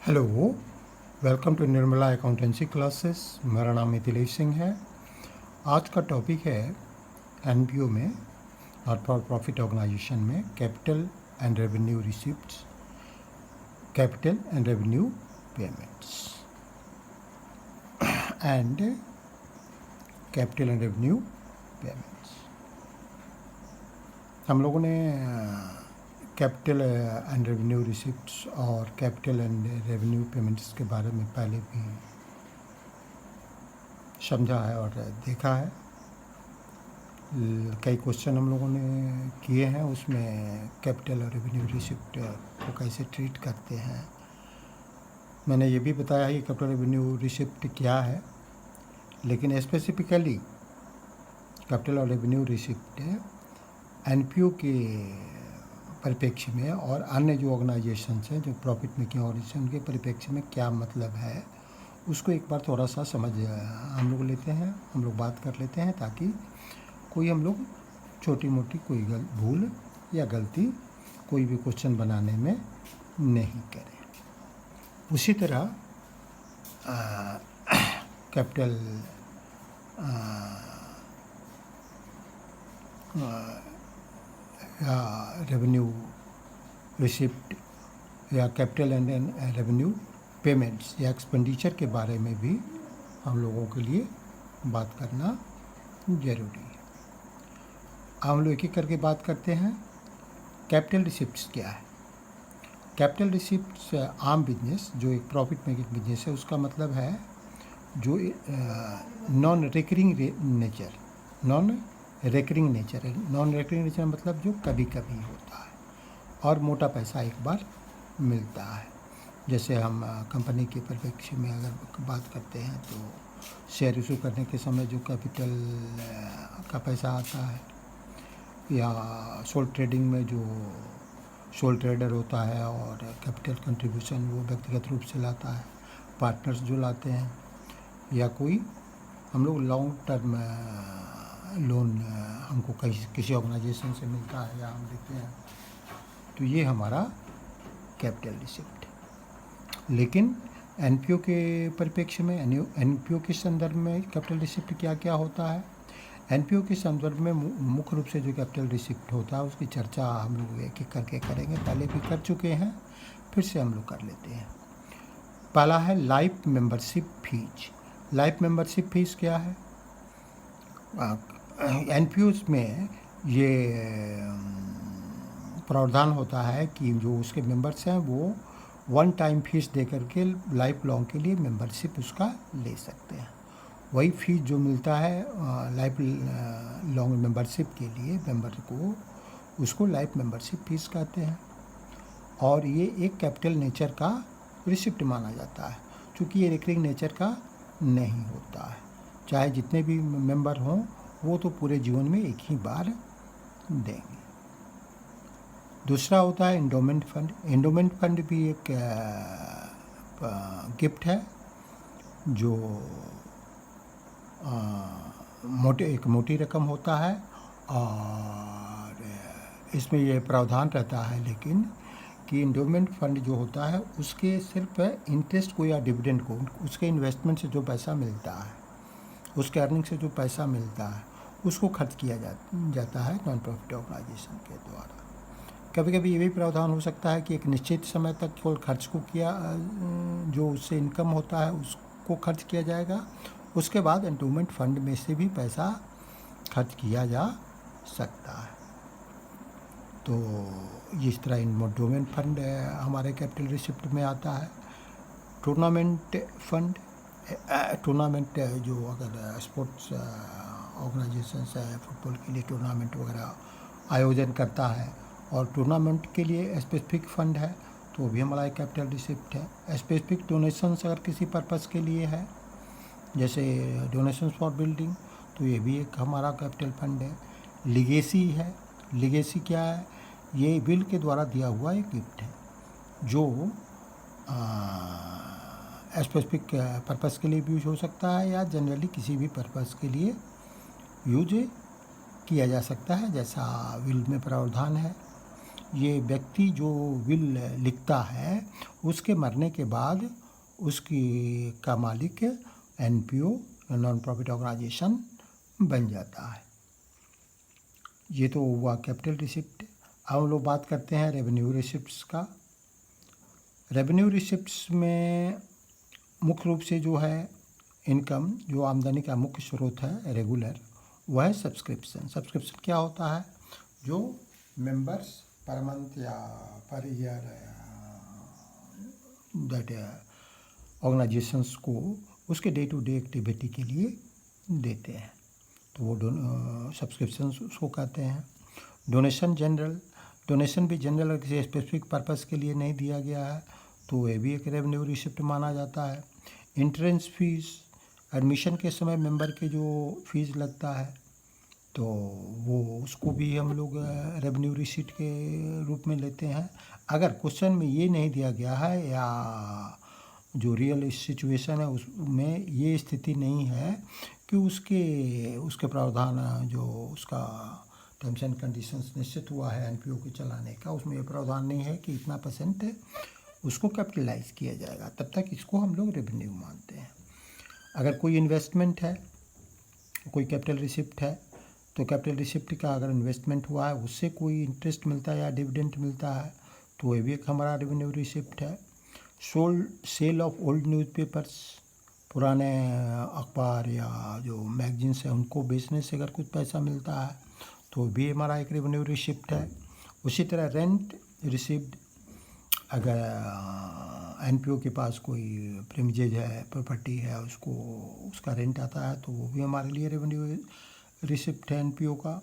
Hello, welcome to Nirmala accountancy classes. मेरा नाम मिथिलेश सिंह है। आज का टॉपिक है एनपीओ में, नॉट फॉर प्रॉफिट ऑर्गेनाइजेशन में, capital and revenue receipts, capital and revenue payments and capital and revenue payments. हम लोगों ने कैपिटल एंड रेवेन्यू रिसिप्ट्स और कैपिटल एंड रेवेन्यू पेमेंट्स के बारे में पहले भी समझा है और देखा है। कई क्वेश्चन हम लोगों ने किए हैं, उसमें कैपिटल और रेवेन्यू रिसिप्ट को कैसे ट्रीट करते हैं। मैंने ये भी बताया है कि कैपिटल रेवेन्यू रिसिप्ट क्या है, लेकिन स्पेसिफिकली कैपिटल और रेवेन्यू रिसिप्ट एनपीओ के परिप्रेक्ष्य में और अन्य जो ऑर्गेनाइजेशंस हैं जो प्रॉफिट मेकिंग ऑर्गेनाइजेशन, उनके परिप्रेक्ष्य में क्या मतलब है, उसको एक बार थोड़ा सा समझ हम लोग लेते हैं, हम लोग बात कर लेते हैं, ताकि कोई हम लोग छोटी मोटी कोई भूल या गलती कोई भी क्वेश्चन बनाने में नहीं करें। उसी तरह कैपिटल या रेवेन्यू रिसिप्ट या कैपिटल एंड रेवेन्यू पेमेंट्स या एक्सपेंडिचर के बारे में भी हम लोगों के लिए बात करना ज़रूरी है। हम लोग एक एक करके बात करते हैं। कैपिटल रिसिप्ट्स क्या है? कैपिटल रिसिप्ट्स आम बिजनेस, जो एक प्रॉफिट मेकिंग बिजनेस है, उसका मतलब है जो नॉन रिकरिंग नेचर है। नॉन रिकरिंग नेचर मतलब जो कभी कभी होता है और मोटा पैसा एक बार मिलता है। जैसे हम कंपनी के परिप्रेक्ष्य में अगर बात करते हैं तो शेयर इशू करने के समय जो कैपिटल का पैसा आता है, या सोल ट्रेडिंग में जो सोल ट्रेडर होता है और कैपिटल कंट्रीब्यूशन वो व्यक्तिगत रूप से लाता है, पार्टनर्स जो लाते हैं, या कोई हम लोग लॉन्ग टर्म लोन हमको किसी ऑर्गेनाइजेशन से मिलता है या हम देते हैं, तो ये हमारा कैपिटल रिसिप्ट है। लेकिन एनपीओ के परिप्रेक्ष्य में, एनपीओ के संदर्भ में कैपिटल रिसिप्ट क्या क्या होता है? एनपीओ के संदर्भ में मुख्य रूप से जो कैपिटल रिसिप्ट होता है उसकी चर्चा हम लोग एक एक करके करेंगे। पहले भी कर चुके हैं, फिर से हम लोग कर लेते हैं। पहला है life membership fees. Life membership fees क्या है? एनपीओ में ये प्रावधान होता है कि जो उसके मेंबर्स हैं वो वन टाइम फीस दे करके लाइफ लॉन्ग के लिए मेंबरशिप उसका ले सकते हैं। वही फीस जो मिलता है लाइफ लॉन्ग मेंबरशिप के लिए मेंबर को, उसको लाइफ मेंबरशिप फीस कहते हैं। और ये एक कैपिटल नेचर का रिसिप्ट माना जाता है, क्योंकि ये रिकरिंग नेचर का नहीं होता है। चाहे जितने भी मेंबर हों, वो तो पूरे जीवन में एक ही बार देंगे। दूसरा होता है एंडोमेंट फंड। एंडोमेंट फंड भी एक गिफ्ट है, जो एक मोटी रकम होता है, और इसमें ये प्रावधान रहता है लेकिन कि एंडोमेंट फंड जो होता है उसके सिर्फ इंटरेस्ट को या डिविडेंड को, उसके इन्वेस्टमेंट से जो पैसा मिलता है, उसके अर्निंग से जो पैसा मिलता है, उसको खर्च किया जाता है नॉन प्रॉफिट ऑर्गेनाइजेशन के द्वारा। कभी कभी ये भी प्रावधान हो सकता है कि एक निश्चित समय तक केवल खर्च को किया, जो उससे इनकम होता है उसको खर्च किया जाएगा, उसके बाद एंडोमेंट फंड में से भी पैसा खर्च किया जा सकता है। तो इस तरह एंडोमेंट फंड हमारे कैपिटल रिसिप्ट में आता है। टूर्नामेंट फंड, टूर्नामेंट जो अगर स्पोर्ट्स ऑर्गेनाइजेशन है, फुटबॉल के लिए टूर्नामेंट वगैरह आयोजन करता है और टूर्नामेंट के लिए स्पेसिफिक फंड है, तो भी हमारा एक कैपिटल रिसिप्ट है। स्पेसिफिक डोनेशंस अगर किसी पर्पस के लिए है, जैसे डोनेशंस फॉर बिल्डिंग, तो ये भी एक हमारा कैपिटल फंड है। लीगेसी है। लीगेसी क्या है? ये विल के द्वारा दिया हुआ एक गिफ्ट है, जो स्पेसिफिक पर्पस के लिए भी यूज हो सकता है या जनरली किसी भी पर्पस के लिए यूज किया जा सकता है, जैसा विल में प्रावधान है। ये व्यक्ति जो विल लिखता है उसके मरने के बाद उसकी का मालिक एनपीओ नॉन प्रॉफिट ऑर्गेनाइजेशन बन जाता है। ये तो हुआ कैपिटल रिसिप्ट। अब हम लोग बात करते हैं रेवेन्यू रिसिप्ट्स का। रेवेन्यू रिसिप्ट्स में मुख्य रूप से जो है इनकम, जो आमदनी का मुख्य स्रोत है रेगुलर, वह है सब्सक्रिप्शन। सब्सक्रिप्शन क्या होता है? जो मेंबर्स पर मंथ या पर ईयर दैट ऑर्गेनाइजेशंस को उसके डे टू डे एक्टिविटी के लिए देते हैं, तो वो सब्सक्रिप्शन उसको कहते हैं। डोनेशन जनरल, डोनेशन भी जनरल किसी स्पेसिफिक पर्पस के लिए नहीं दिया गया है, तो ये भी एक रेवेन्यू रिसिप्ट माना जाता है। एंट्रेंस फीस, एडमिशन के समय मेंबर के जो फीस लगता है, तो वो उसको भी हम लोग रेवेन्यू रिसिप्ट के रूप में लेते हैं। अगर क्वेश्चन में ये नहीं दिया गया है या जो रियल सिचुएशन है उसमें ये स्थिति नहीं है कि उसके प्रावधान जो उसका टर्म्स एंड कंडीशंस निश्चित हुआ है एनपीओ के चलाने का, उसमें ये प्रावधान नहीं है कि इतना % उसको कैपिटलाइज किया जाएगा, तब तक इसको हम लोग रेवेन्यू मानते हैं। अगर कोई इन्वेस्टमेंट है, कोई कैपिटल रिसिप्ट है, तो कैपिटल रिसिप्ट का अगर इन्वेस्टमेंट हुआ है उससे कोई इंटरेस्ट मिलता है या डिविडेंड मिलता है, तो ये भी एक हमारा रेवेन्यू रिसिप्ट है। सेल ऑफ ओल्ड न्यूज़पेपर्स, पुराने अखबार या जो मैगजीन्स हैं उनको बेचने से अगर कुछ पैसा मिलता है तो भी हमारा एक रेवेन्यू रिसिप्ट है। उसी तरह रेंट रिसिप्ट, अगर एनपीओ के पास कोई प्रीमिजेज है, प्रॉपर्टी है, उसका रेंट आता है तो वो भी हमारे लिए रेवेन्यू रिसिप्ट है एनपीओ का।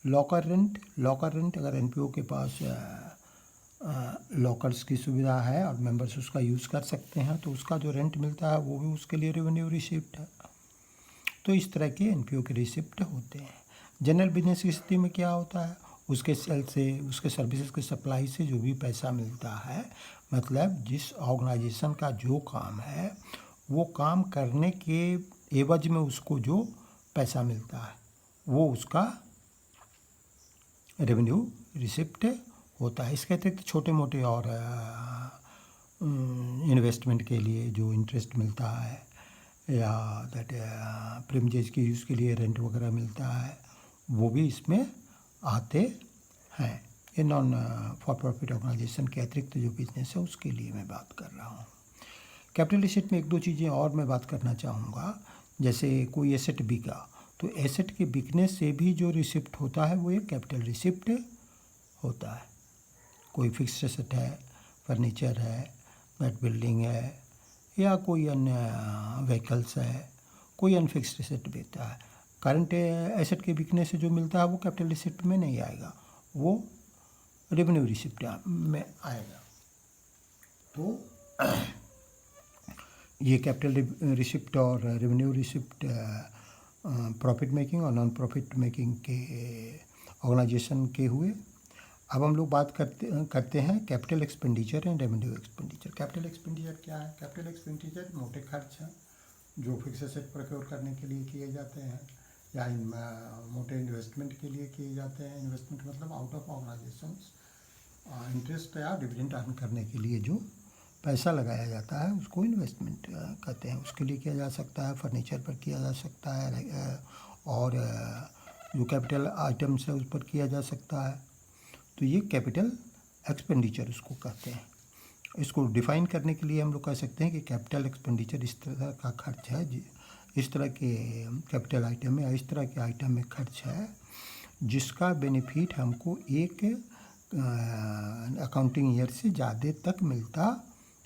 लॉकर रेंट अगर एनपीओ के पास लॉकर्स की सुविधा है और मेंबर्स उसका यूज़ कर सकते हैं तो उसका जो रेंट मिलता है वो भी उसके लिए रेवेन्यू रिसिप्ट है। तो इस तरह के एनपीओ के रिसिप्ट होते हैं। जनरल बिजनेस की स्थिति में क्या होता है? उसके सेल से, उसके सर्विसेज के सप्लाई से जो भी पैसा मिलता है, मतलब जिस ऑर्गेनाइजेशन का जो काम है वो काम करने के एवज में उसको जो पैसा मिलता है वो उसका रेवेन्यू रिसिप्ट होता है। इसके अतिरिक्त छोटे मोटे और इन्वेस्टमेंट के लिए जो इंटरेस्ट मिलता है या दैट प्रीमिजेज के यूज़ के लिए रेंट वगैरह मिलता है, वो भी इसमें आते हैं। ये नॉन फॉर प्रॉफिट ऑर्गेनाइजेशन के अतिरिक्त जो बिजनेस है उसके लिए मैं बात कर रहा हूँ। कैपिटल रिसिप्ट में एक दो चीज़ें और मैं बात करना चाहूँगा। जैसे कोई एसेट बिका, तो एसेट के बिकने से भी जो रिसिप्ट होता है वो एक कैपिटल रिसिप्ट होता है। कोई फिक्स्ड एसेट है, फर्नीचर है, दैट बिल्डिंग है, या कोई अन्य व्हीकल्स है, कोई अनफिक्स्ड एसेट बेचता है, करंट एसेट के बिकने से जो मिलता है वो कैपिटल रिसिप्ट में नहीं आएगा, वो रेवेन्यू रिसिप्ट में आएगा। तो ये कैपिटल रिसिप्ट और रेवेन्यू रिसिप्ट प्रॉफिट मेकिंग और नॉन प्रॉफिट मेकिंग के ऑर्गेनाइजेशन के हुए। अब हम लोग बात करते हैं capital expenditure and revenue expenditure. Capital expenditure क्या है? कैपिटल एक्सपेंडिचर मोटे खर्च हैं जो फिक्स एसेट प्रोक्योर करने के लिए किए जाते हैं या मोटे इन्वेस्टमेंट के लिए किए जाते हैं। इन्वेस्टमेंट मतलब आउट ऑफ ऑर्गेनाइजेशंस इंटरेस्ट या डिविडेंड अर्न करने के लिए जो पैसा लगाया जाता है उसको इन्वेस्टमेंट कहते हैं। उसके लिए किया जा सकता है, फर्नीचर पर किया जा सकता है और जो कैपिटल आइटम्स है उस पर किया जा सकता है। तो ये कैपिटल एक्सपेंडिचर उसको कहते हैं। इसको डिफ़ाइन करने के लिए हम लोग कह सकते हैं कि कैपिटल एक्सपेंडिचर इस तरह का खर्च है, इस तरह के कैपिटल आइटम में या इस तरह के आइटम में खर्च है जिसका बेनिफिट हमको एक अकाउंटिंग ईयर से ज़्यादा तक मिलता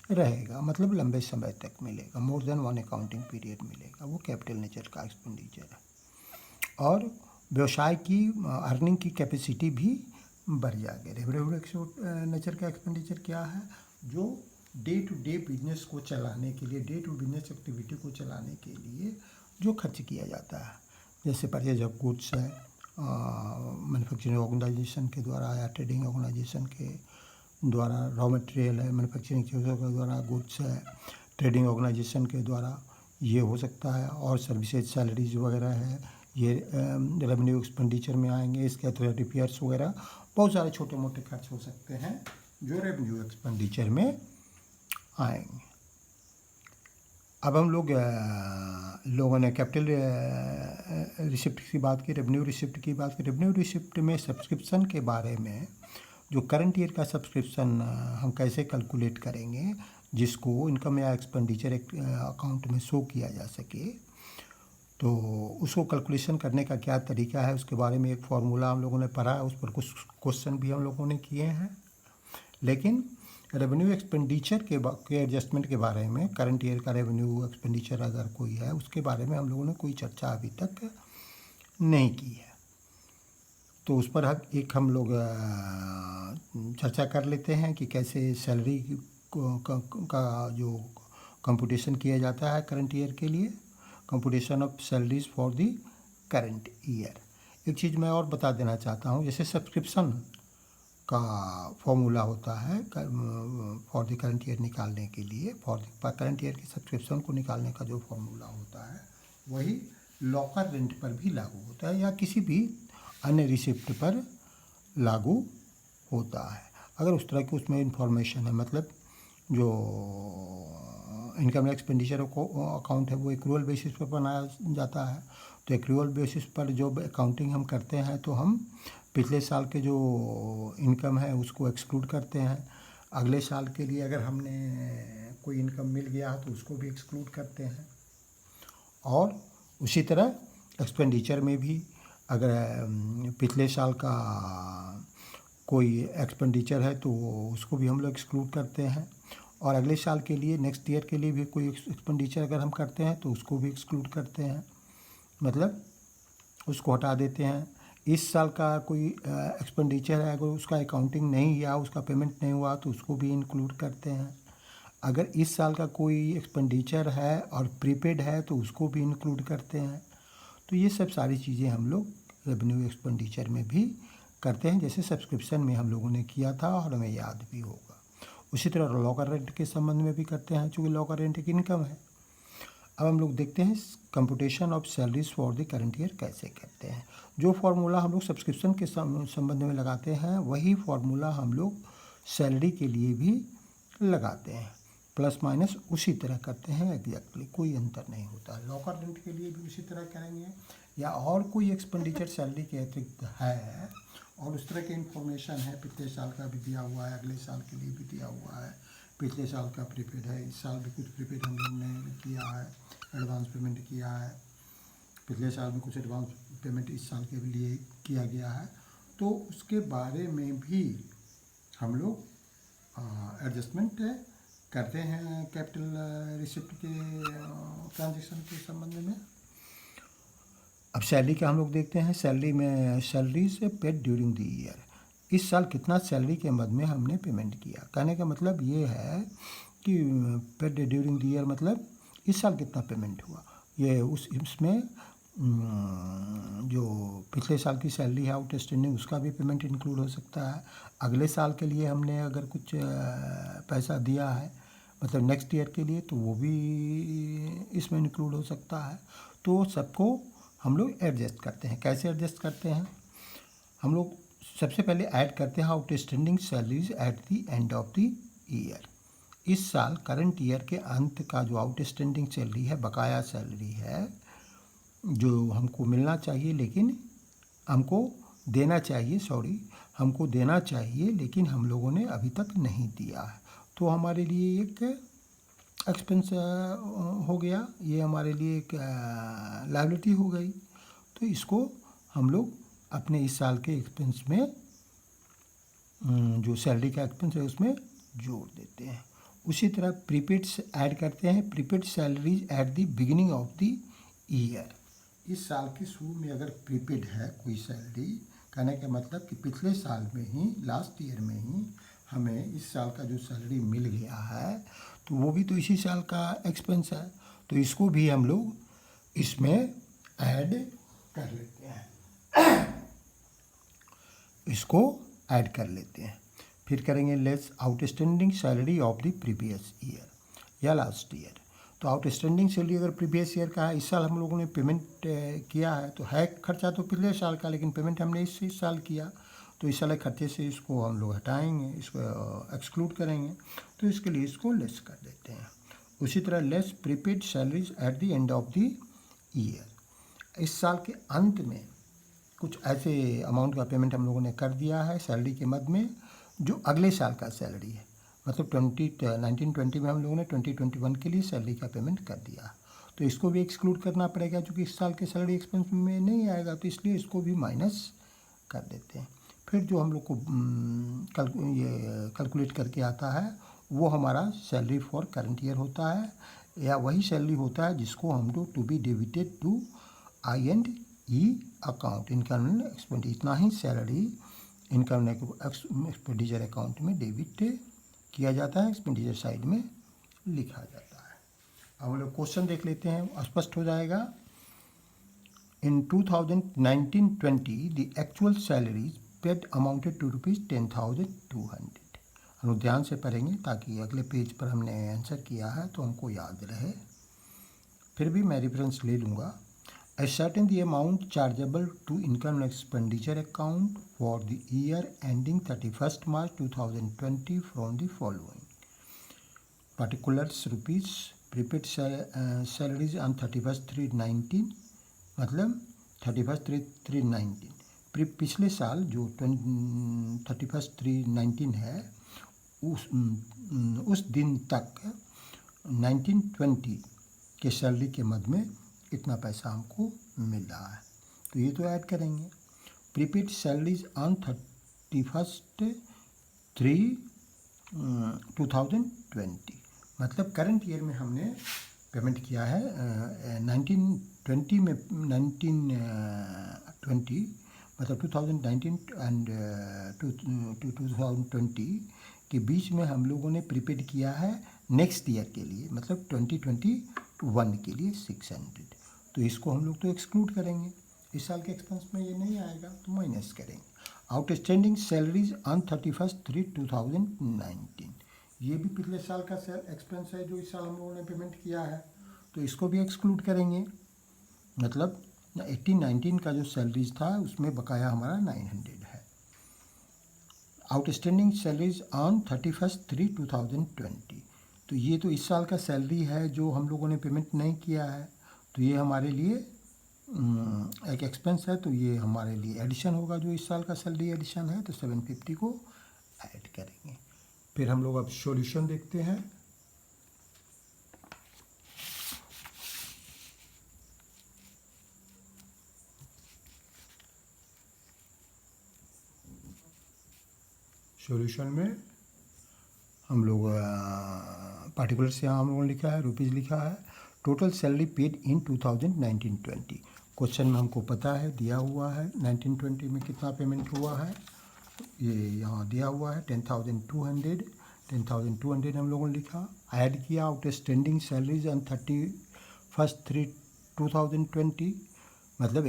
रहेगा, मतलब लंबे समय तक मिलेगा, मोर देन 1 अकाउंटिंग पीरियड मिलेगा, वो कैपिटल नेचर का एक्सपेंडिचर है। और व्यवसाय की अर्निंग की कैपेसिटी भी बढ़ जाएगी। रेवेन्यू नेचर का एक्सपेंडिचर क्या है? जो डे टू डे बिजनेस को चलाने के लिए, डे टू बिजनेस एक्टिविटी को चलाने के लिए जो खर्च किया जाता है, जैसे परचेज ऑफ गुड्स है मैन्युफैक्चरिंग ऑर्गेनाइजेशन के द्वारा या ट्रेडिंग ऑर्गेनाइजेशन के द्वारा, रॉ मटेरियल है मैन्युफैक्चरिंग चीज़ों के द्वारा, गुड्स है ट्रेडिंग ऑर्गेनाइजेशन के द्वारा ये हो सकता है, और सर्विसेज सैलरीज वगैरह है ये रेवेन्यू एक्सपेंडिचर में आएंगे। इसके अथवा रिपेयर्स वगैरह बहुत सारे छोटे मोटे खर्च हो सकते हैं जो रेवेन्यू एक्सपेंडिचर में आएंगे। अब हम लोगों ने कैपिटल रिसिप्ट की बात की, रेवेन्यू रिसिप्ट की बात की। रेवेन्यू रिसिप्ट में सब्सक्रिप्शन के बारे में, जो करंट ईयर का सब्सक्रिप्शन हम कैसे कैलकुलेट करेंगे जिसको इनकम या एक्सपेंडिचर अकाउंट में शो किया जा सके, तो उसको कैलकुलेशन करने का क्या तरीका है उसके बारे में एक फार्मूला हम लोगों ने पढ़ा है। उस पर कुछ क्वेश्चन भी हम लोगों ने किए हैं। लेकिन रेवेन्यू एक्सपेंडिचर के एडजस्टमेंट के बारे में, करंट ईयर का रेवेन्यू एक्सपेंडिचर अगर कोई है उसके बारे में हम लोगों ने कोई चर्चा अभी तक नहीं की है। तो उस पर हम लोग चर्चा कर लेते हैं कि कैसे सैलरी का जो कंप्यूटेशन किया जाता है करंट ईयर के लिए, computation of salaries for the current year. एक चीज़ मैं और बता देना चाहता हूँ, जैसे सब्सक्रिप्शन का फॉर्मूला होता है फॉर द करंट ईयर निकालने के लिए, फॉर द करंट ईयर की सब्सक्रिप्शन को निकालने का जो फॉर्मूला होता है वही लॉकर रेंट पर भी लागू होता है या किसी भी अन्य रिसिप्ट पर लागू होता है। अगर उस तरह की उसमें इंफॉर्मेशन है, मतलब जो इनकम एक्सपेंडिचर अकाउंट है वो एक्रूअल बेसिस पर बनाया जाता है। तो एक्रूअल बेसिस पर जो अकाउंटिंग हम करते हैं तो हम पिछले साल के जो इनकम है उसको एक्सक्लूड करते हैं। अगले साल के लिए अगर हमने कोई इनकम मिल गया तो उसको भी एक्सक्लूड करते हैं। और उसी तरह एक्सपेंडिचर में भी अगर पिछले साल का कोई एक्सपेंडिचर है तो उसको भी हम लोग एक्सक्लूड करते हैं। और अगले साल के लिए, नेक्स्ट ईयर के लिए भी कोई एक्सपेंडिचर अगर हम करते हैं तो उसको भी एक्सक्लूड करते हैं, मतलब उसको हटा देते हैं। इस साल का कोई एक्सपेंडिचर है, अगर उसका अकाउंटिंग नहीं या उसका पेमेंट नहीं हुआ तो उसको भी इंक्लूड करते हैं। अगर इस साल का कोई एक्सपेंडिचर है और प्रीपेड है तो उसको भी इंक्लूड करते हैं। तो ये सब सारी चीज़ें हम लोग रेवेन्यू एक्सपेंडिचर में भी करते हैं, जैसे सब्सक्रिप्शन में हम लोगों ने किया था और हमें याद भी होगा। उसी तरह लॉकर रेंट के संबंध में भी करते हैं, चूँकि लॉकर रेंट एक इनकम है। अब हम लोग देखते हैं computation of salaries for the current year कैसे करते हैं। जो फार्मूला हम लोग सब्सक्रिप्शन के संबंध में लगाते हैं वही फार्मूला हम लोग सैलरी के लिए भी लगाते हैं, प्लस माइनस उसी तरह करते हैं एग्जैक्टली, कोई अंतर नहीं होता। लॉकर रेंट के लिए भी उसी तरह करेंगे, या और कोई एक्सपेंडिचर सैलरी के अतिरिक्त है और उस तरह की इन्फॉर्मेशन है, पिछले साल का भी दिया हुआ है, अगले साल के लिए भी दिया हुआ है। पिछले साल का प्रीपेड है, इस साल भी कुछ प्रीपेड हम लोग ने किया है, एडवांस पेमेंट किया है। पिछले साल में कुछ एडवांस पेमेंट इस साल के लिए किया गया है, तो उसके बारे में भी हम लोग एडजस्टमेंट करते हैं कैपिटल रिसिप्ट के ट्रांजेक्शन के संबंध में। अब सैलरी का हम लोग देखते हैं। सैलरी में सैलरी से पेड ड्यूरिंग द ईयर, इस साल कितना सैलरी के मद में हमने पेमेंट किया। कहने का मतलब ये है कि पेड ड्यूरिंग द ईयर मतलब इस साल कितना पेमेंट हुआ, ये इसमें जो पिछले साल की सैलरी है आउटस्टैंडिंग उसका भी पेमेंट इंक्लूड हो सकता है। अगले साल के लिए हमने अगर कुछ पैसा दिया है, मतलब नेक्स्ट ईयर के लिए, तो वो भी इसमें इंक्लूड हो सकता है। तो सबको हम लोग एडजस्ट करते हैं। कैसे एडजस्ट करते हैं? हम लोग सबसे पहले ऐड करते हैं outstanding salaries at the end of the year. इस साल करंट ईयर के अंत का जो आउटस्टैंडिंग सैलरी है, बकाया सैलरी है, जो हमको मिलना चाहिए लेकिन हमको देना चाहिए लेकिन हम लोगों ने अभी तक नहीं दिया है, तो हमारे लिए एक एक्सपेंस हो गया, ये हमारे लिए एक लायबिलिटी हो गई। तो इसको हम लोग अपने इस साल के एक्सपेंस में, जो सैलरी का एक्सपेंस है उसमें जोड़ देते हैं। उसी तरह प्रीपेड ऐड करते हैं, prepaid salaries at the beginning of the year. इस साल के शुरू में अगर प्रीपेड है कोई सैलरी, कहने का मतलब कि पिछले साल में ही, लास्ट ईयर में ही हमें इस साल का जो सैलरी मिल गया है तो वो भी तो इसी साल का एक्सपेंस है, तो इसको भी हम लोग इसमें ऐड कर लेते हैं। इसको ऐड कर लेते हैं। फिर करेंगे less outstanding salary of the previous year या लास्ट ईयर। तो आउटस्टैंडिंग सैलरी अगर प्रीवियस ईयर का है, इस साल हम लोगों ने पेमेंट किया है, तो है खर्चा तो पिछले साल का, लेकिन पेमेंट हमने इस साल किया, तो इस साल खर्चे से इसको हम लोग हटाएंगे, इसको एक्सक्लूड करेंगे, तो इसके लिए इसको लेस कर देते हैं। उसी तरह less prepaid salaries at the end of the year, इस साल के अंत में कुछ ऐसे अमाउंट का पेमेंट हम लोगों ने कर दिया है सैलरी के मद में, जो अगले साल का सैलरी है, मतलब 1920 में हम लोगों ने 2021 के लिए सैलरी का पेमेंट कर दिया, तो इसको भी एक्सक्लूड करना पड़ेगा, क्योंकि इस साल के सैलरी एक्सपेंस में नहीं आएगा, तो इसलिए इसको भी माइनस कर देते हैं। फिर जो हम लोग को कैलकुलेट करके आता है, वो हमारा सैलरी फॉर करंट ईयर होता है, या वही सैलरी होता है जिसको हम लोग to be debited to I&E account, income and expenditure, इतना ही salary income and expenditure account में डेबिट किया जाता है, एक्सपेंडिचर साइड में लिखा जाता है। अब हम लोग क्वेश्चन देख लेते हैं, स्पष्ट हो जाएगा। In 2019-20 the actual salaries paid amounted to ₹10,200। हम लोग ध्यान से पढ़ेंगे ताकि अगले पेज पर हमने आंसर किया है तो हमको याद रहे, फिर भी मैं रेफरेंस ले लूँगा। Ascertain the amount chargeable to income and expenditure account for the year ending 31st March 2020 from the following: particulars rupees, prepaid salaries on 31/3/19, मतलब 31/3/19 पिछले साल जो 31/3/19 है, उस दिन तक 1920 के सैलरी के मद में इतना पैसा हमको मिल रहा है, तो ये तो ऐड करेंगे। प्रीपेड सैलरीज ऑन 31/3/2020, मतलब करंट ईयर में हमने पेमेंट किया है 1920 में, 1920 मतलब 2019 एंड 2020 के बीच में हम लोगों ने प्रीपेड किया है नेक्स्ट ईयर के लिए, मतलब 2021 के लिए 600, तो इसको हम लोग तो एक्सक्लूड करेंगे, इस साल के एक्सपेंस में ये नहीं आएगा, तो माइनस करेंगे। आउटस्टैंडिंग सैलरीज ऑन 31/3/2019, ये भी पिछले साल का एक्सपेंस है जो इस साल हम लोगों ने पेमेंट किया है, तो इसको भी एक्सक्लूड करेंगे, मतलब 18-19 का जो सैलरीज था उसमें बकाया हमारा 900 है। आउटस्टैंडिंग सैलरीज ऑन 31/3/2020, तो ये तो इस साल का सैलरी है जो हम लोगों ने पेमेंट नहीं किया है, तो ये हमारे लिए एक एक्सपेंस है, तो ये हमारे लिए एडिशन होगा, जो इस साल का सैलरी एडिशन है, तो 750 को ऐड करेंगे। फिर हम लोग अब सॉल्यूशन देखते हैं। सॉल्यूशन में हम लोग पार्टिकुलर्स यहाँ हम लोगों ने लिखा है, रुपीज़ लिखा है। Total salary paid in 2019-20, question में हमको पता है, दिया हुआ है 1920 में कितना पेमेंट हुआ है, ये यहाँ दिया हुआ है 10,200 हम लोगों ने लिखा, ऐड किया आउटस्टैंडिंग सैलरीज ऑन 31/3/2020, मतलब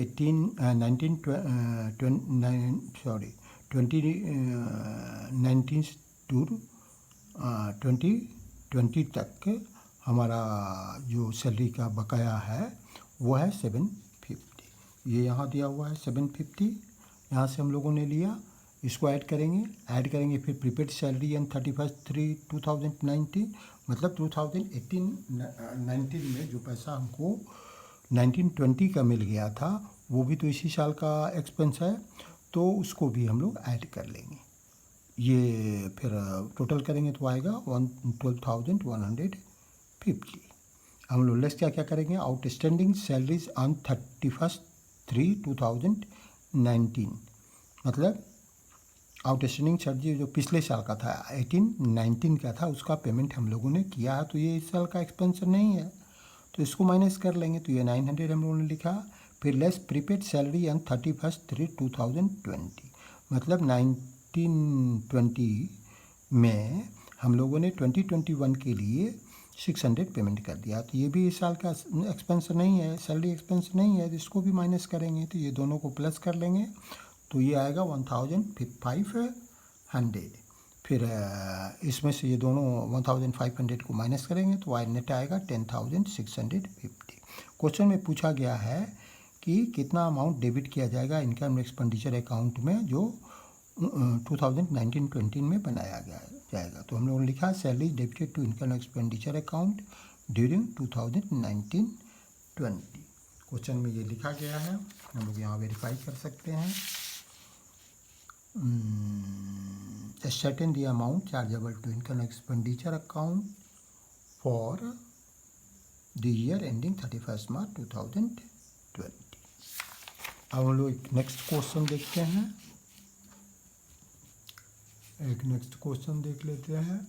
2019 टू 2020 तक हमारा जो सैलरी का बकाया है वो है 750, ये यहाँ दिया हुआ है 750, यहाँ से हम लोगों ने लिया, इसको ऐड करेंगे फिर प्रीपेड सैलरी ऑन 31/3/2019, मतलब 2018-19 में जो पैसा हमको 1920 का मिल गया था वो भी तो इसी साल का एक्सपेंस है, तो उसको भी हम लोग ऐड कर लेंगे। ये फिर टोटल करेंगे तो आएगा 12,150। हम लोग लेस क्या करेंगे, आउटस्टैंडिंग सैलरीज ऑन 31/3/2019, मतलब आउटस्टैंडिंग सैलरी जो पिछले साल का था 18-19 का था, उसका पेमेंट हम लोगों ने किया है, तो ये इस साल का एक्सपेंस नहीं है, तो इसको माइनस कर लेंगे, तो ये 900 हम लोगों ने लिखा। फिर लेस प्रीपेड सैलरी ऑन 31/3/2020, मतलब 1920 में हम लोगों ने 2021 के लिए 600 पेमेंट कर दिया, तो ये भी इस साल का एक्सपेंस नहीं है, सैलरी एक्सपेंस नहीं है, तो इसको भी माइनस करेंगे, तो ये दोनों को प्लस कर लेंगे, तो ये आएगा 1,500। फिर इसमें से ये दोनों 1500 को माइनस करेंगे तो वाई नेट आएगा 10,650। क्वेश्चन में पूछा गया है कि कितना अमाउंट डेबिट किया जाएगा इनकम एक्सपेंडिचर अकाउंट में जो 2019-20 में बनाया जाएगा। तो हम लोगों ने लिखा salary debited to income expenditure account during 2019-20। Question में ये लिखा गया है, हम लोग यहाँ वेरीफाई कर सकते हैं। Ascertain the amount chargeable to income expenditure account for the year ending 31st March 2020। अब हम लोग नेक्स्ट क्वेश्चन देखते हैं। एक नेक्स्ट क्वेश्चन देख लेते हैं।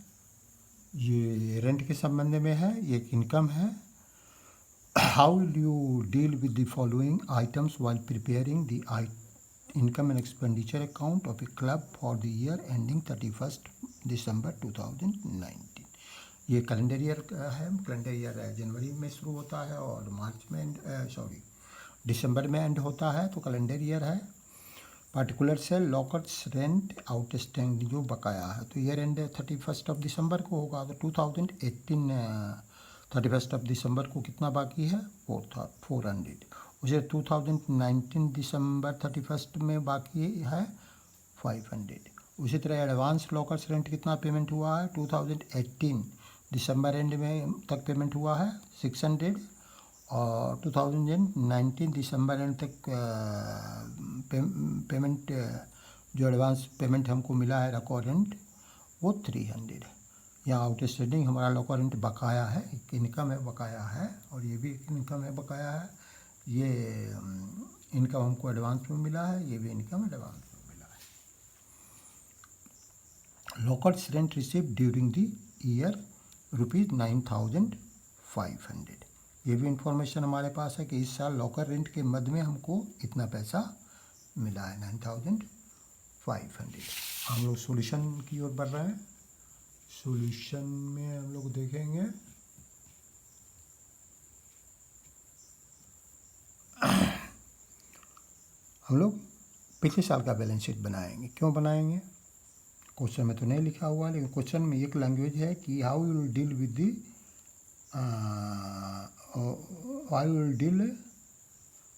ये रेंट के संबंध में है, ये एक इनकम है। How will you deal with the following items while preparing the income and expenditure account of a club for the year ending 31st December 2019। ये कैलेंडर ईयर है, कैलेंडर ईयर जनवरी में शुरू होता है और मार्च में दिसंबर में एंड होता है, तो कैलेंडर ईयर है। पार्टिकुलर से लॉकर्स रेंट आउटस्टैंडिंग जो बकाया है, तो year and 31st of December को होगा, तो 2018 31st ऑफ दिसंबर को कितना बाकी है 400। उसे 2019 दिसंबर 31st में बाकी है 500। उसी तरह एडवांस लॉकर्स रेंट कितना पेमेंट हुआ है 2018 दिसंबर एंड में तक पेमेंट हुआ है 600 और 2019 दिसंबर एंड तक पेमेंट जो एडवांस पेमेंट हमको मिला है रिकॉरेंट वो 300। यहाँ आउटस्टैंडिंग हमारा रिकॉरेंट बकाया है, एक इनकम है बकाया है और ये भी एक इनकम है बकाया है। ये इनकम हमको एडवांस में मिला है, ये भी इनकम एडवांस में मिला है। Lockers rent receive during the year ₹9,500। ये भी इंफॉर्मेशन हमारे पास है कि इस साल लॉकर रेंट के मद में हमको इतना पैसा मिला है 9,500। हम लोग सॉल्यूशन की ओर बढ़ रहे हैं। सॉल्यूशन में हम लोग देखेंगे हम लोग पिछले साल का बैलेंस शीट बनाएंगे। क्यों बनाएंगे, क्वेश्चन में तो नहीं लिखा हुआ, लेकिन क्वेश्चन में एक लैंग्वेज है कि how you will deal with the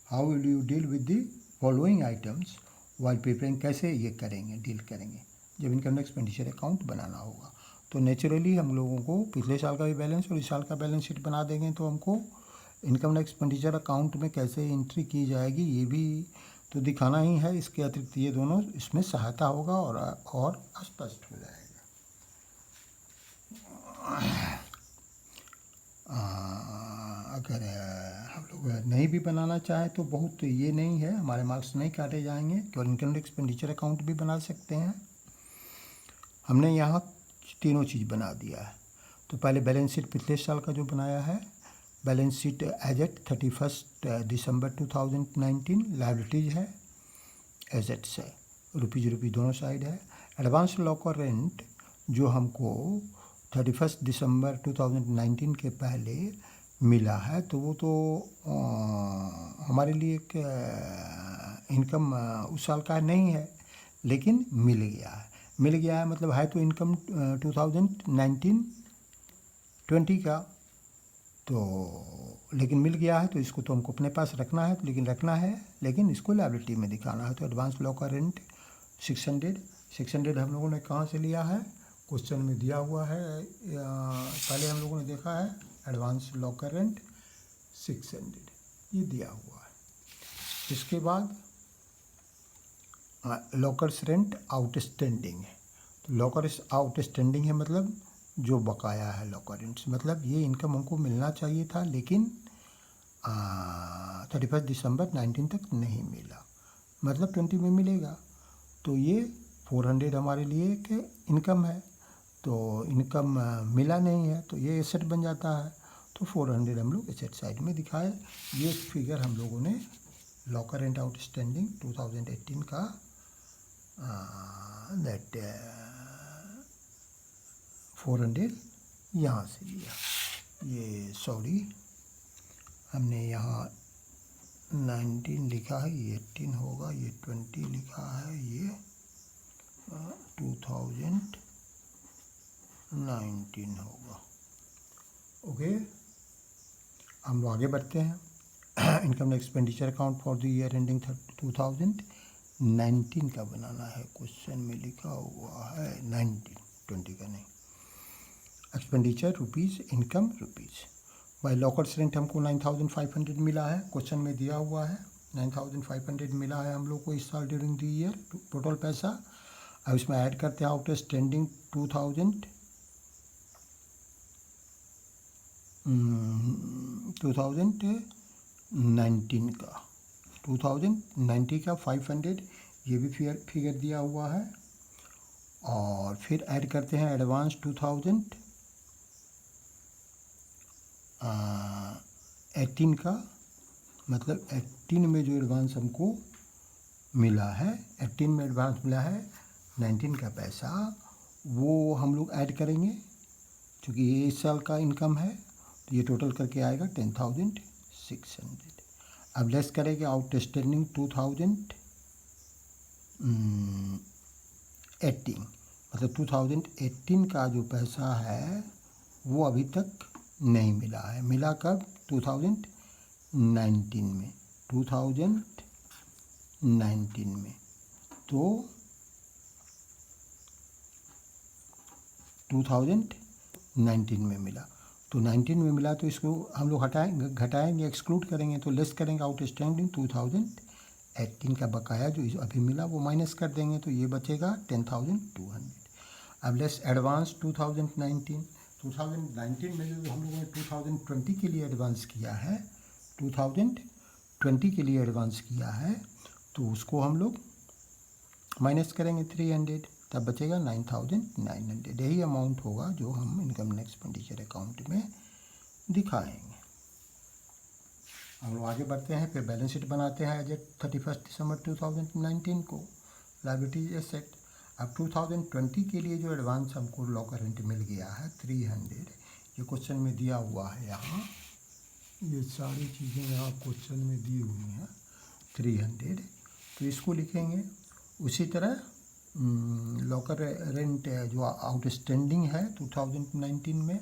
how will you deal with the following items while preparing. कैसे ये करेंगे, डील करेंगे जब इनकम एक्सपेंडिचर अकाउंट बनाना होगा। तो नेचुरली हम लोगों को पिछले साल का भी बैलेंस और इस साल का बैलेंस शीट बना देंगे, तो हमको इनकम एक्सपेंडिचर अकाउंट में कैसे एंट्री की जाएगी ये भी तो दिखाना ही है। इसके अतिरिक्त ये दोनों इसमें सहायता होगा और स्पष्ट हो जाएगा। अगर हम लोग नहीं भी बनाना चाहें तो बहुत ये नहीं है, हमारे मार्क्स नहीं काटे जाएंगे, केवल इनकम एक्सपेंडिचर अकाउंट भी बना सकते हैं। हमने यहाँ तीनों चीज़ बना दिया है। तो पहले बैलेंस शीट पिछले साल का जो बनाया है, balance sheet as at 31st December 2019 liabilities है, एसेट्स है, रुपीज़ दोनों साइड है। एडवांस लॉकर रेंट जो हमको 31st दिसंबर 2019 के पहले मिला है, तो वो तो हमारे लिए एक इनकम उस साल का नहीं है, लेकिन मिल गया है मतलब है तो इनकम 2019-20 का, तो लेकिन मिल गया है तो इसको तो हमको अपने पास रखना है, लेकिन इसको लायबिलिटी में दिखाना है। तो एडवांस लॉकर रेंट 600 हम लोगों ने कहाँ से लिया है, क्वेश्चन में दिया हुआ है। पहले हम लोगों ने देखा है एडवांस लॉकर रेंट 600 ये दिया हुआ है। इसके बाद लॉकर्स रेंट आउटस्टैंडिंग है। तो लॉकर्स आउटस्टैंडिंग है मतलब जो बकाया है लॉकर रेंट्स, मतलब ये इनकम हमको मिलना चाहिए था लेकिन 31 दिसंबर 19 तक नहीं मिला, मतलब 20 में मिलेगा। तो ये 400 हमारे लिए एक इनकम है, तो इनकम मिला नहीं है तो ये एसेट बन जाता है। तो 400 हम लोग एसेट साइड में दिखाए। ये फिगर हम लोगों ने लॉकर रेंट आउटस्टैंडिंग 2018 का दैट 400 यहाँ से लिया। ये हमने यहाँ 19 लिखा है, ये 18 होगा, ये 20 लिखा है, ये 2018 19 होगा। ओके, हम लोग आगे बढ़ते हैं। Income expenditure account for the year ending 2019 का बनाना है। क्वेश्चन में लिखा हुआ है 19, 20 का नहीं। Expenditure rupees, income rupees. By lockers rent हमको 9500 मिला है, क्वेश्चन में दिया हुआ है 9500 मिला है हम लोग को इस साल ड्यूरिंग द ईयर टोटल पैसा। अब इसमें ऐड करते हैं आउट स्टैंडिंग 2019 का 2090 का 500, ये भी फिगर दिया हुआ है। और फिर ऐड करते हैं एडवांस 2018 का, मतलब 18 में जो एडवांस हमको मिला है, 18 में एडवांस मिला है 19 का पैसा, वो हम लोग ऐड करेंगे क्योंकि ये इस साल का इनकम है, तो ये टोटल करके आएगा 10,600। अब लेस करेंगे आउटस्टैंडिंग 2018, मतलब 2018 का जो पैसा है वो अभी तक नहीं मिला है। मिला कब? 2019 में, 2019 में। तो 2019 में मिला, तो 19 में मिला, तो इसको हम लोग घटाएंगे, एक्सक्लूड करेंगे, तो लेस करेंगे आउटस्टैंडिंग 2018 का बकाया जो अभी मिला वो माइनस कर देंगे, तो ये बचेगा 10,200। अब लेस एडवांस 2019 में जो हम लोगों ने 2020 के लिए एडवांस किया है, 2020 के लिए एडवांस किया है, तो उसको हम लोग माइनस करेंगे 300, तब बचेगा 9,900। यही अमाउंट होगा जो हम इनकम एक्सपेंडिचर अकाउंट में दिखाएंगे। हम लोग आगे बढ़ते हैं, फिर बैलेंस शीट बनाते हैं एज 31 दिसंबर 2019 को, लायबिलिटीज एसेट। अब 2020 के लिए जो एडवांस हमको लॉकर रेंट मिल गया है 300, ये क्वेश्चन में दिया हुआ है यहाँ, ये सारी चीज़ें यहाँ क्वेश्चन में दी हुई हैं 300, तो इसको लिखेंगे। उसी तरह लॉकर रेंट जो आउटस्टैंडिंग है 2019 में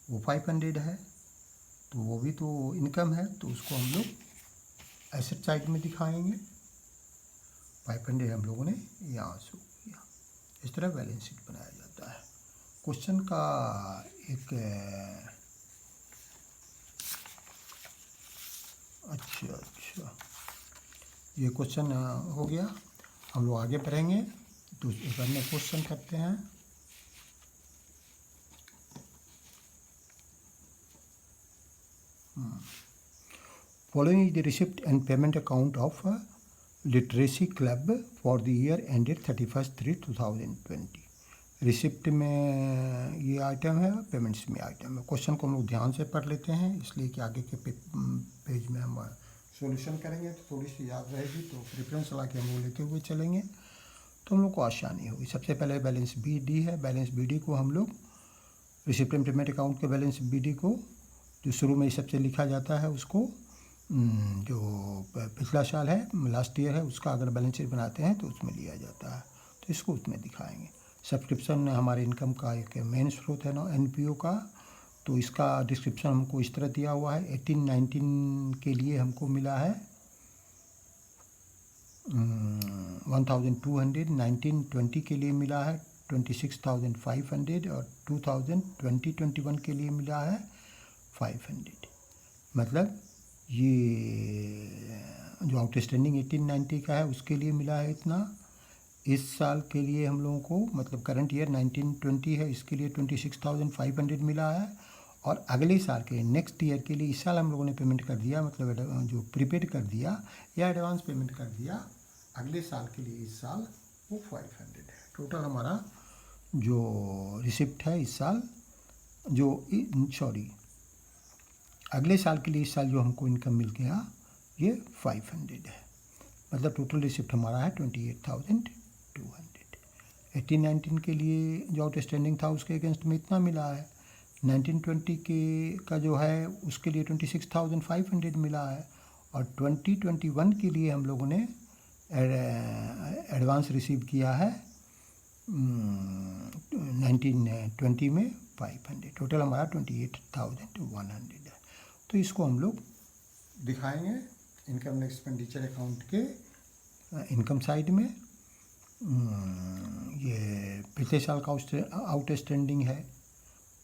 वो 500 है, तो वो भी तो इनकम है, तो उसको हम लोग एसेट साइड में दिखाएंगे। 500 हम लोगों ने यहाँ से किया। इस तरह बैलेंस शीट बनाया जाता है। क्वेश्चन का एक अच्छा ये क्वेश्चन हो गया। हम लोग आगे बढ़ेंगे, तो एक अन्य क्वेश्चन करते हैं। Following is the receipt and payment account of literacy club for the year ended 31/3/2020। Receipt में ये आइटम है, पेमेंट्स में आइटम है। क्वेश्चन को हम लोग ध्यान से पढ़ लेते हैं, इसलिए कि आगे के पेज में हम सॉल्यूशन करेंगे तो थोड़ी सी याद रहेगी, तो प्रेफरेंस ला के हम लोग लेते हुए चलेंगे तो हम लोग को आसानी होगी। सबसे पहले बैलेंस बी डी है। बैलेंस बी डी को हम लोग रिसिप्ट एंड पेमेंट अकाउंट के बैलेंस बी डी को जो शुरू में सबसे लिखा जाता है, उसको जो पिछला साल है, लास्ट ईयर है, उसका अगर बैलेंस शीट बनाते हैं तो उसमें लिया जाता है, तो इसको उसमें दिखाएंगे। सब्सक्रिप्शन हमारे इनकम का एक मेन स्रोत है ना, एनपीओ का, तो इसका डिस्क्रिप्शन हमको इस तरह दिया हुआ है। 18-19 के लिए हमको मिला है 1,200, 19-20 के लिए मिला है 26,500 और 2020-21 के लिए मिला है 500। मतलब ये जो आउटस्टैंडिंग 18-90 का है उसके लिए मिला है इतना। इस साल के लिए हम लोगों को, मतलब करंट ईयर 19-20 है, इसके लिए 26,500 मिला है। और अगले साल के नेक्स्ट ईयर के लिए इस साल हम लोगों ने पेमेंट कर दिया, मतलब जो प्रीपेड कर दिया या एडवांस पेमेंट कर दिया, अगले साल के लिए इस साल वो 500 है। टोटल हमारा जो रिसिप्ट है इस साल, अगले साल के लिए इस साल जो हमको इनकम मिल गया ये 500 है। मतलब टोटल रिसिप्ट हमारा है 28,200। 18-19 के लिए जो आउटस्टैंडिंग था उसके अगेंस्ट में इतना मिला है। 19-20 के का जो है उसके लिए 26,500 मिला है। और 2021 के लिए हम लोगों ने एडवांस रिसीव किया है 1920 में 500, टोटल हमारा 28,100 है। तो इसको हम लोग दिखाएंगे इनकम एंड एक्सपेंडिचर अकाउंट के इनकम साइड में। ये पिछले साल का आउटस्टैंडिंग है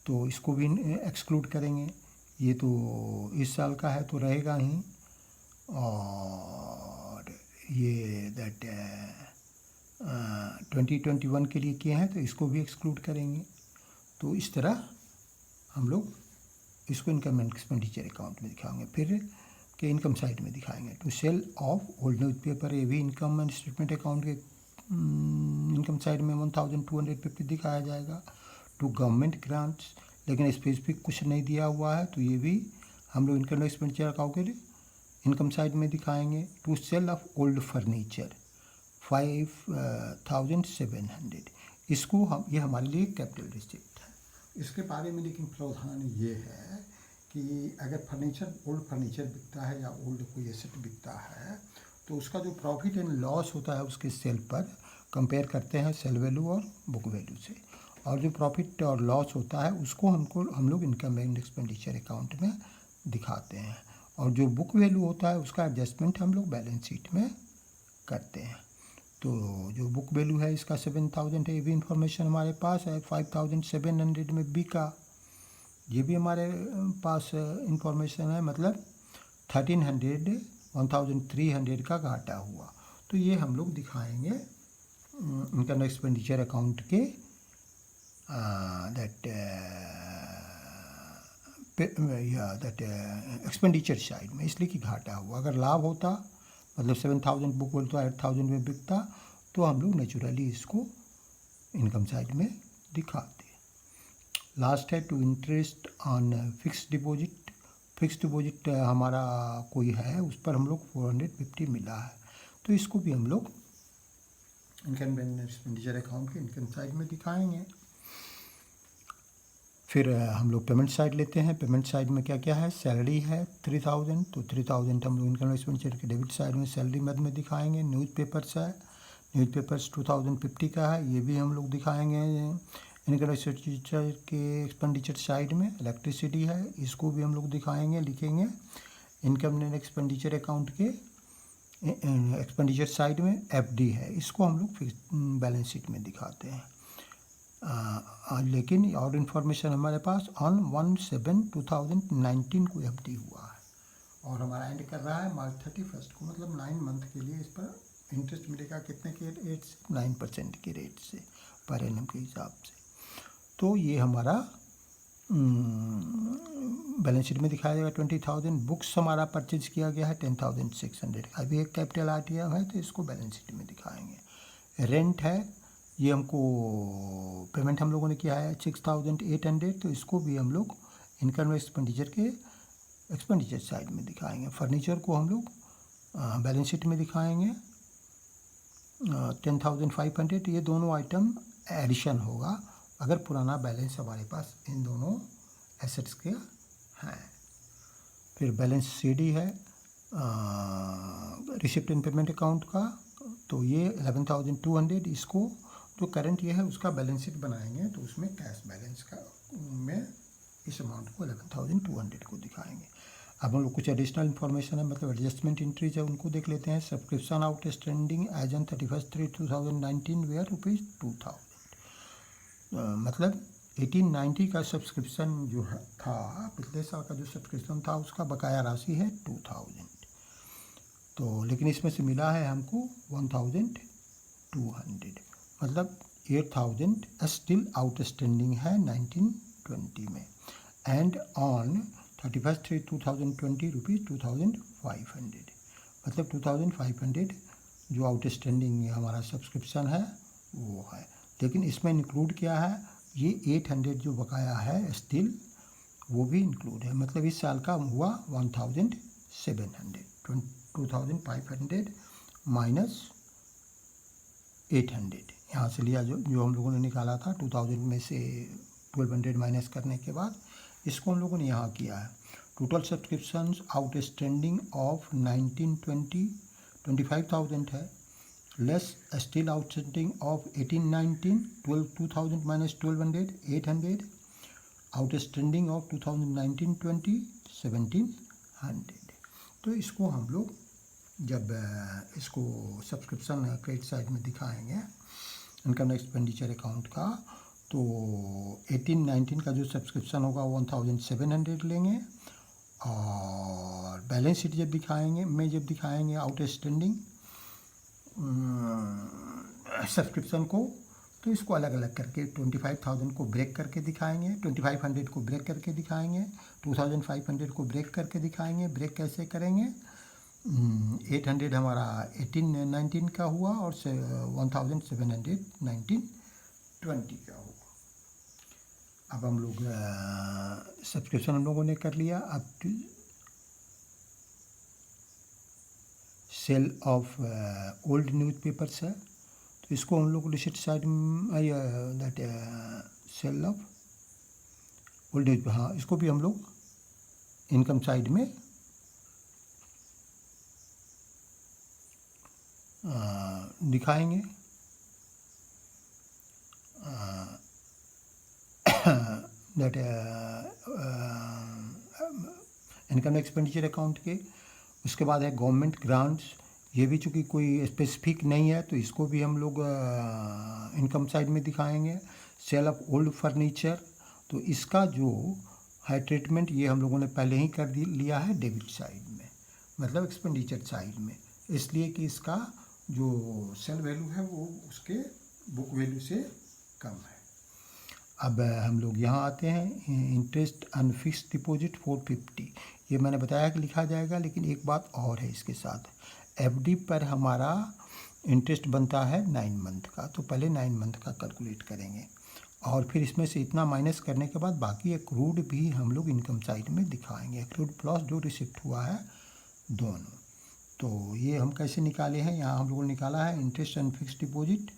तो इसको भी एक्सक्लूड करेंगे। ये तो इस साल का है तो रहेगा ही, और ये दैट 2021 के लिए किए हैं तो इसको भी एक्सक्लूड करेंगे। तो इस तरह हम लोग इसको इनकम एंड एक्सपेंडिचर अकाउंट में दिखाएंगे। फिर के इनकम साइड में दिखाएंगे to sale of old newspaper, ये भी इनकम एंड स्टेटमेंट अकाउंट के इनकम साइड में 1250 दिखाया जाएगा। टू गवर्नमेंट ग्रांट्स, लेकिन स्पेसिफिक कुछ नहीं दिया हुआ है तो ये भी हम लोग इनकम एंड एक्सपेंडिचर अकाउंट के इनकम साइड में दिखाएंगे। To sale of old furniture 5,700, इसको हम, ये हमारे लिए कैपिटल रिसिप्ट है। इसके बारे में लेकिन प्रावधान ये है कि अगर फर्नीचर, ओल्ड फर्नीचर बिकता है या ओल्ड कोई एसेट बिकता है तो उसका जो प्रॉफिट एंड लॉस होता है उसके सेल पर कंपेयर करते हैं सेल वैल्यू और बुक वैल्यू से, और जो प्रॉफिट और लॉस होता है उसको हम लोग इनकम एंड एक्सपेंडिचर अकाउंट में दिखाते हैं, और जो बुक वैल्यू होता है उसका एडजस्टमेंट हम लोग बैलेंस शीट में करते हैं। तो जो बुक वैल्यू है इसका 7,000 है, ये भी इंफॉर्मेशन हमारे पास है। 5,700 में बिका, ये भी हमारे पास इंफॉर्मेशन है, मतलब 1,300 का घाटा हुआ। तो ये हम लोग दिखाएंगे इनकम एक्सपेंडिचर अकाउंट के दैट एक्सपेंडिचर साइड में, इसलिए कि घाटा हुआ। अगर लाभ होता मतलब 7,000 बुक वैल्यू तो 8,000 में बिकता तो हम लोग नेचुरली इसको इनकम साइड में दिखाते। लास्ट है to interest on fixed deposit. Fixed deposit हमारा कोई है उस पर हम लोग 450 मिला है, तो इसको भी हम लोग इनकम एंड एक्सपेंडिचर अकाउंट के इनकम साइड में दिखाएंगे। फिर हम लोग पेमेंट साइड लेते हैं। पेमेंट साइड में क्या क्या है, सैलरी है 3,000, तो 3,000 हम लोग इनकम एक्सपेंडिचर के डेबिट साइड में सैलरी मद में दिखाएंगे। न्यूज़पेपर्स है, न्यूज़पेपर्स 2,050 का है, ये भी हम लोग दिखाएंगे इनकम एक्सपेंडिचर के एक्सपेंडिचर साइड में। इलेक्ट्रिसिटी है, इसको भी हम लोग दिखाएंगे, लिखेंगे इनकम एंड एक्सपेंडिचर अकाउंट के एक्सपेंडिचर साइड में। एफडी है, इसको हम लोग बैलेंस शीट में दिखाते हैं। लेकिन और इन्फॉर्मेशन हमारे पास ऑन 1/7/2019 को एफडी हुआ है, और हमारा एंड कर रहा है मार्च 31 को, मतलब 9 मंथ के लिए इस पर इंटरेस्ट मिलेगा कितने के रेट से, 9% के रेट से पर एनम के हिसाब से। तो ये हमारा बैलेंस शीट में दिखाया जाएगा। 20,000 बुक्स हमारा परचेज किया गया है 10,600, अभी एक कैपिटल आइटम है तो इसको बैलेंस शीट में दिखाएंगे। रेंट है, ये हमको पेमेंट हम लोगों ने किया है 6,800, तो इसको भी हम लोग इनकम एक्सपेंडिचर के एक्सपेंडिचर साइड में दिखाएंगे। फर्नीचर को हम लोग बैलेंस शीट में दिखाएंगे 10,500, ये दोनों आइटम एडिशन होगा अगर पुराना बैलेंस हमारे पास इन दोनों एसेट्स के हैं। फिर बैलेंस सीडी है रिसिप्ट एंड पेमेंट अकाउंट का, तो ये 11,200, इसको जो करंट ये है उसका बैलेंस शीट बनाएंगे तो उसमें कैश बैलेंस का में इस अमाउंट को 11,200 को दिखाएंगे। अब हम लोग कुछ एडिशनल इन्फॉर्मेशन है, मतलब एडजस्टमेंट एंट्रीज है, उनको देख लेते हैं। Subscription outstanding as on 31/3/2019 were ₹2,000, मतलब 1890 का सब्सक्रिप्शन जो था, पिछले साल का जो सब्सक्रिप्शन था उसका बकाया राशि है 2,000, तो लेकिन इसमें से मिला है हमको 1,200, मतलब 8,000 स्टिल आउटस्टैंडिंग है 1920 में। एंड ऑन 31/3/2020 ₹2,500, मतलब 2,500 जो आउटस्टैंडिंग हमारा सब्सक्रिप्शन है वो है। लेकिन इसमें इंक्लूड क्या है, ये 800 जो बकाया है स्टिल वो भी इंक्लूड है, मतलब इस साल का हुआ 1,700, 2,500 माइनस 800 यहाँ से लिया, जो हम लोगों ने निकाला था 2,000 में से 1,200 माइनस करने के बाद इसको हम लोगों ने यहाँ किया है। टोटल सब्सक्रिप्शंस आउटस्टैंडिंग ऑफ 1920 25,000 है, less still outstanding of 1819, 2000 minus 1200, 800, outstanding of 2019-20, 1700। तो इसको हम लोग जब इसको सब्सक्रिप्शन क्रेडिट साइड में दिखाएंगे इनकम एक्सपेंडिचर अकाउंट का, तो 18-19 का जो सब्सक्रिप्शन होगा 1700 लेंगे, और बैलेंस शीट जब दिखाएंगे आउटस्टैंडिंग सब्सक्रिप्शन को, तो इसको अलग अलग करके 25,000 को ब्रेक करके दिखाएंगे, 2500 को ब्रेक करके दिखाएंगे, 2500 को ब्रेक करके दिखाएंगे। ब्रेक कैसे करेंगे? 800 हमारा 18-19 का हुआ और 1719-20 का हुआ। अब हम लोग सब्सक्रिप्शन हम लोगों ने कर लिया। अब सेल ऑफ ओल्ड न्यूज़पेपर्स है, तो इसको हम लोग रिसिप्ट साइड में that sale of old news, हाँ इसको भी हम लोग इनकम साइड में दिखाएंगे। दैट इनकम एक्सपेंडिचर अकाउंट के। उसके बाद है गवर्नमेंट ग्रांट्स, ये भी चूँकि कोई स्पेसिफिक नहीं है तो इसको भी हम लोग इनकम साइड में दिखाएंगे। सेल ऑफ ओल्ड फर्नीचर, तो इसका जो है ट्रीटमेंट ये हम लोगों ने पहले ही कर लिया है डेबिट साइड में, मतलब एक्सपेंडिचर साइड में, इसलिए कि इसका जो सेल वैल्यू है वो उसके बुक वैल्यू से कम है। अब हम लोग यहाँ आते हैं, इंटरेस्ट अनफिक्स्ड डिपॉजिट 450, ये मैंने बताया कि लिखा जाएगा, लेकिन एक बात और है इसके साथ, एफडी पर हमारा इंटरेस्ट बनता है 9 मंथ का, तो पहले 9 मंथ का कैलकुलेट करेंगे और फिर इसमें से इतना माइनस करने के बाद बाकी एक्रूड भी हम लोग इनकम साइड में दिखाएंगे, एक्रूड प्लस जो रिसिप्ट हुआ है दोनों। तो ये हम कैसे निकाले हैं, यहाँ हम लोगों ने निकाला है interest on fixed deposit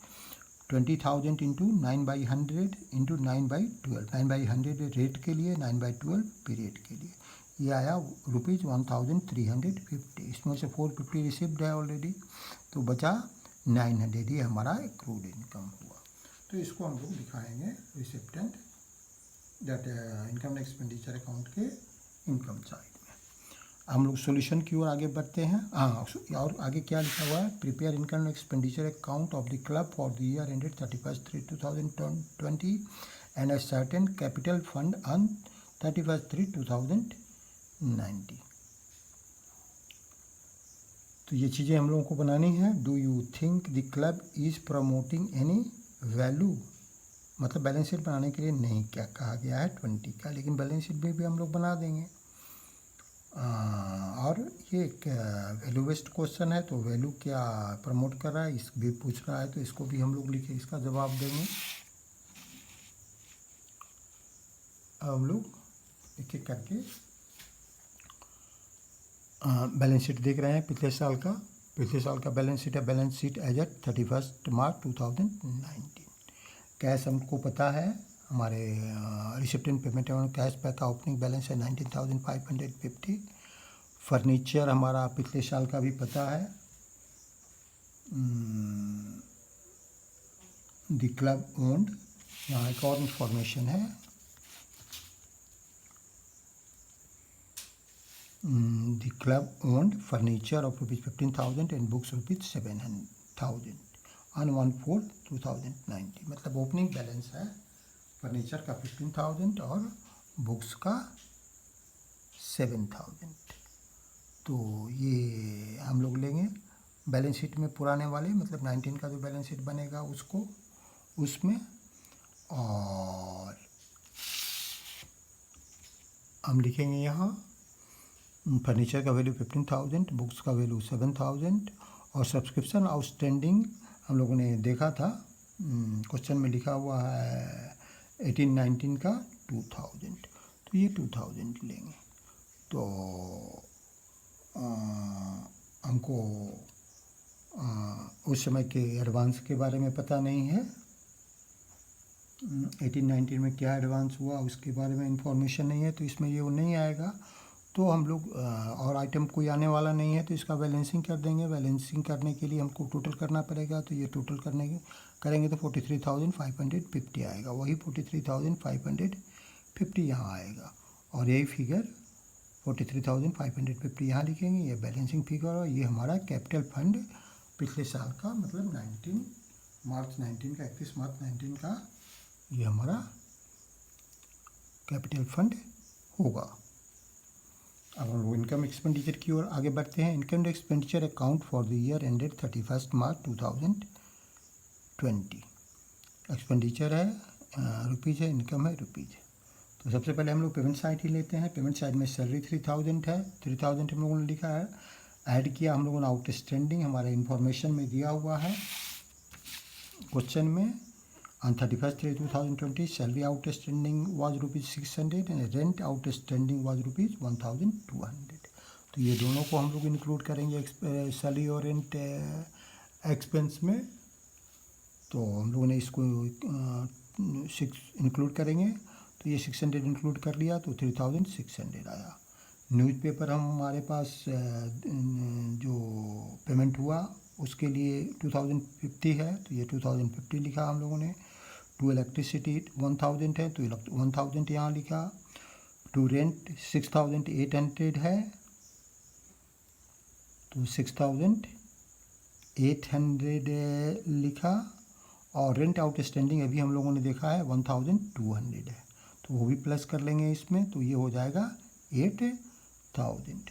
20,000 into 9/100 into 9/12, 9/100 rate के लिए, 9/12 पीरियड के लिए, ये आया ₹1350। इसमें से 450 रिसिप्ट है ऑलरेडी, तो बचा 900, ये हमारा एक्रूड इनकम हुआ। तो इसको हम लोग दिखाएंगे recipient that income expenditure account के इनकम साइड में। हम लोग सॉल्यूशन की ओर आगे बढ़ते हैं। हाँ, और आगे क्या लिखा हुआ है, prepare income expenditure account of the club for the year ended 31/3/2020 and a certain capital fund on 31/3/2019। तो ये चीज़ें हम लोगों को बनानी है। Do you think the club is promoting any value, मतलब बैलेंस शीट बनाने के लिए नहीं क्या कहा गया है 20 का, लेकिन बैलेंस शीट भी हम लोग बना देंगे। और ये एक वैल्यू बेस्ड क्वेश्चन है, तो वैल्यू क्या प्रमोट कर रहा है इस भी पूछ रहा है, तो इसको भी हम लोग लिखे इसका जवाब देंगे। हम लोग एक एक करके बैलेंस शीट देख रहे हैं पिछले साल का बैलेंस शीट है, बैलेंस शीट एज एट 31 मार्च 2019। कैश हमको पता है, हमारे रिसिप्टेंट पेमेंट कैश बैक का ओपनिंग बैलेंस है 19,550। फर्नीचर हमारा पिछले साल का भी पता है, द क्लब ओन्ड, यहाँ एक और इंफॉर्मेशन है, the club owned furniture of ₹15,000 and books ₹7,000 on 1/4/2019, मतलब ओपनिंग बैलेंस है फर्नीचर का 15,000 और बुक्स का 7,000। तो ये हम लोग लेंगे बैलेंस शीट में पुराने वाले, मतलब 19 का जो बैलेंस शीट बनेगा उसको उसमें, और हम लिखेंगे यहाँ फर्नीचर का वैल्यू 15,000, बुक्स का वैल्यू 7,000, और सब्सक्रिप्शन आउटस्टैंडिंग हम लोगों ने देखा था, क्वेश्चन में लिखा हुआ है 18-19 का 2,000, तो ये 2,000 लेंगे। तो हमको उस समय के एडवांस के बारे में पता नहीं है, 18-19 में क्या एडवांस हुआ उसके बारे में इंफॉर्मेशन नहीं है, तो इसमें ये नहीं आएगा। तो हम लोग और आइटम कोई आने वाला नहीं है तो इसका बैलेंसिंग कर देंगे। बैलेंसिंग करने के लिए हमको टोटल करना पड़ेगा, तो ये टोटल करेंगे तो 43,550 आएगा, वही 43,550 यहाँ आएगा, और यही फिगर 43,550 यहाँ लिखेंगे। ये बैलेंसिंग फिगर, और ये हमारा कैपिटल फंड पिछले साल का, मतलब 31 मार्च 19 का ये हमारा कैपिटल फंड होगा। अब हम लोग इनकम एक्सपेंडिचर की ओर आगे बढ़ते हैं। Income expenditure account for the year ended 31 March 2020। Expenditure है रुपीज़ है, इनकम है रुपीज़। तो सबसे पहले हम लोग पेमेंट साइड ही लेते हैं। पेमेंट साइड में सैलरी 3000 है, 3000 हम लोगों ने लिखा है। ऐड किया हम लोगों ने आउटस्टैंडिंग, हमारे इन्फॉर्मेशन में दिया हुआ है क्वेश्चन में। On 31/3/2020, salary outstanding was ₹600 and rent outstanding was ₹1200। तो ये दोनों को हम लोग इंक्लूड करेंगे सैलरी और रेंट एक्सपेंस में। तो हम लोगों ने इसको 6 इंक्लूड करेंगे, तो ये 600 इंक्लूड कर लिया तो 3600 आया। न्यूज़पेपर हमारे पास जो पेमेंट हुआ उसके लिए 2050 है, तो ये 2050 लिखा हम लोगों ने। टू इलेक्ट्रिसिटी 1000 है, तो 1000 यहाँ लिखा। टू रेंट 6800 है, तो 6800 लिखा। और रेंट आउटस्टैंडिंग अभी हम लोगों ने देखा है 1200 है, तो वो भी प्लस कर लेंगे इसमें, तो ये हो जाएगा 8000।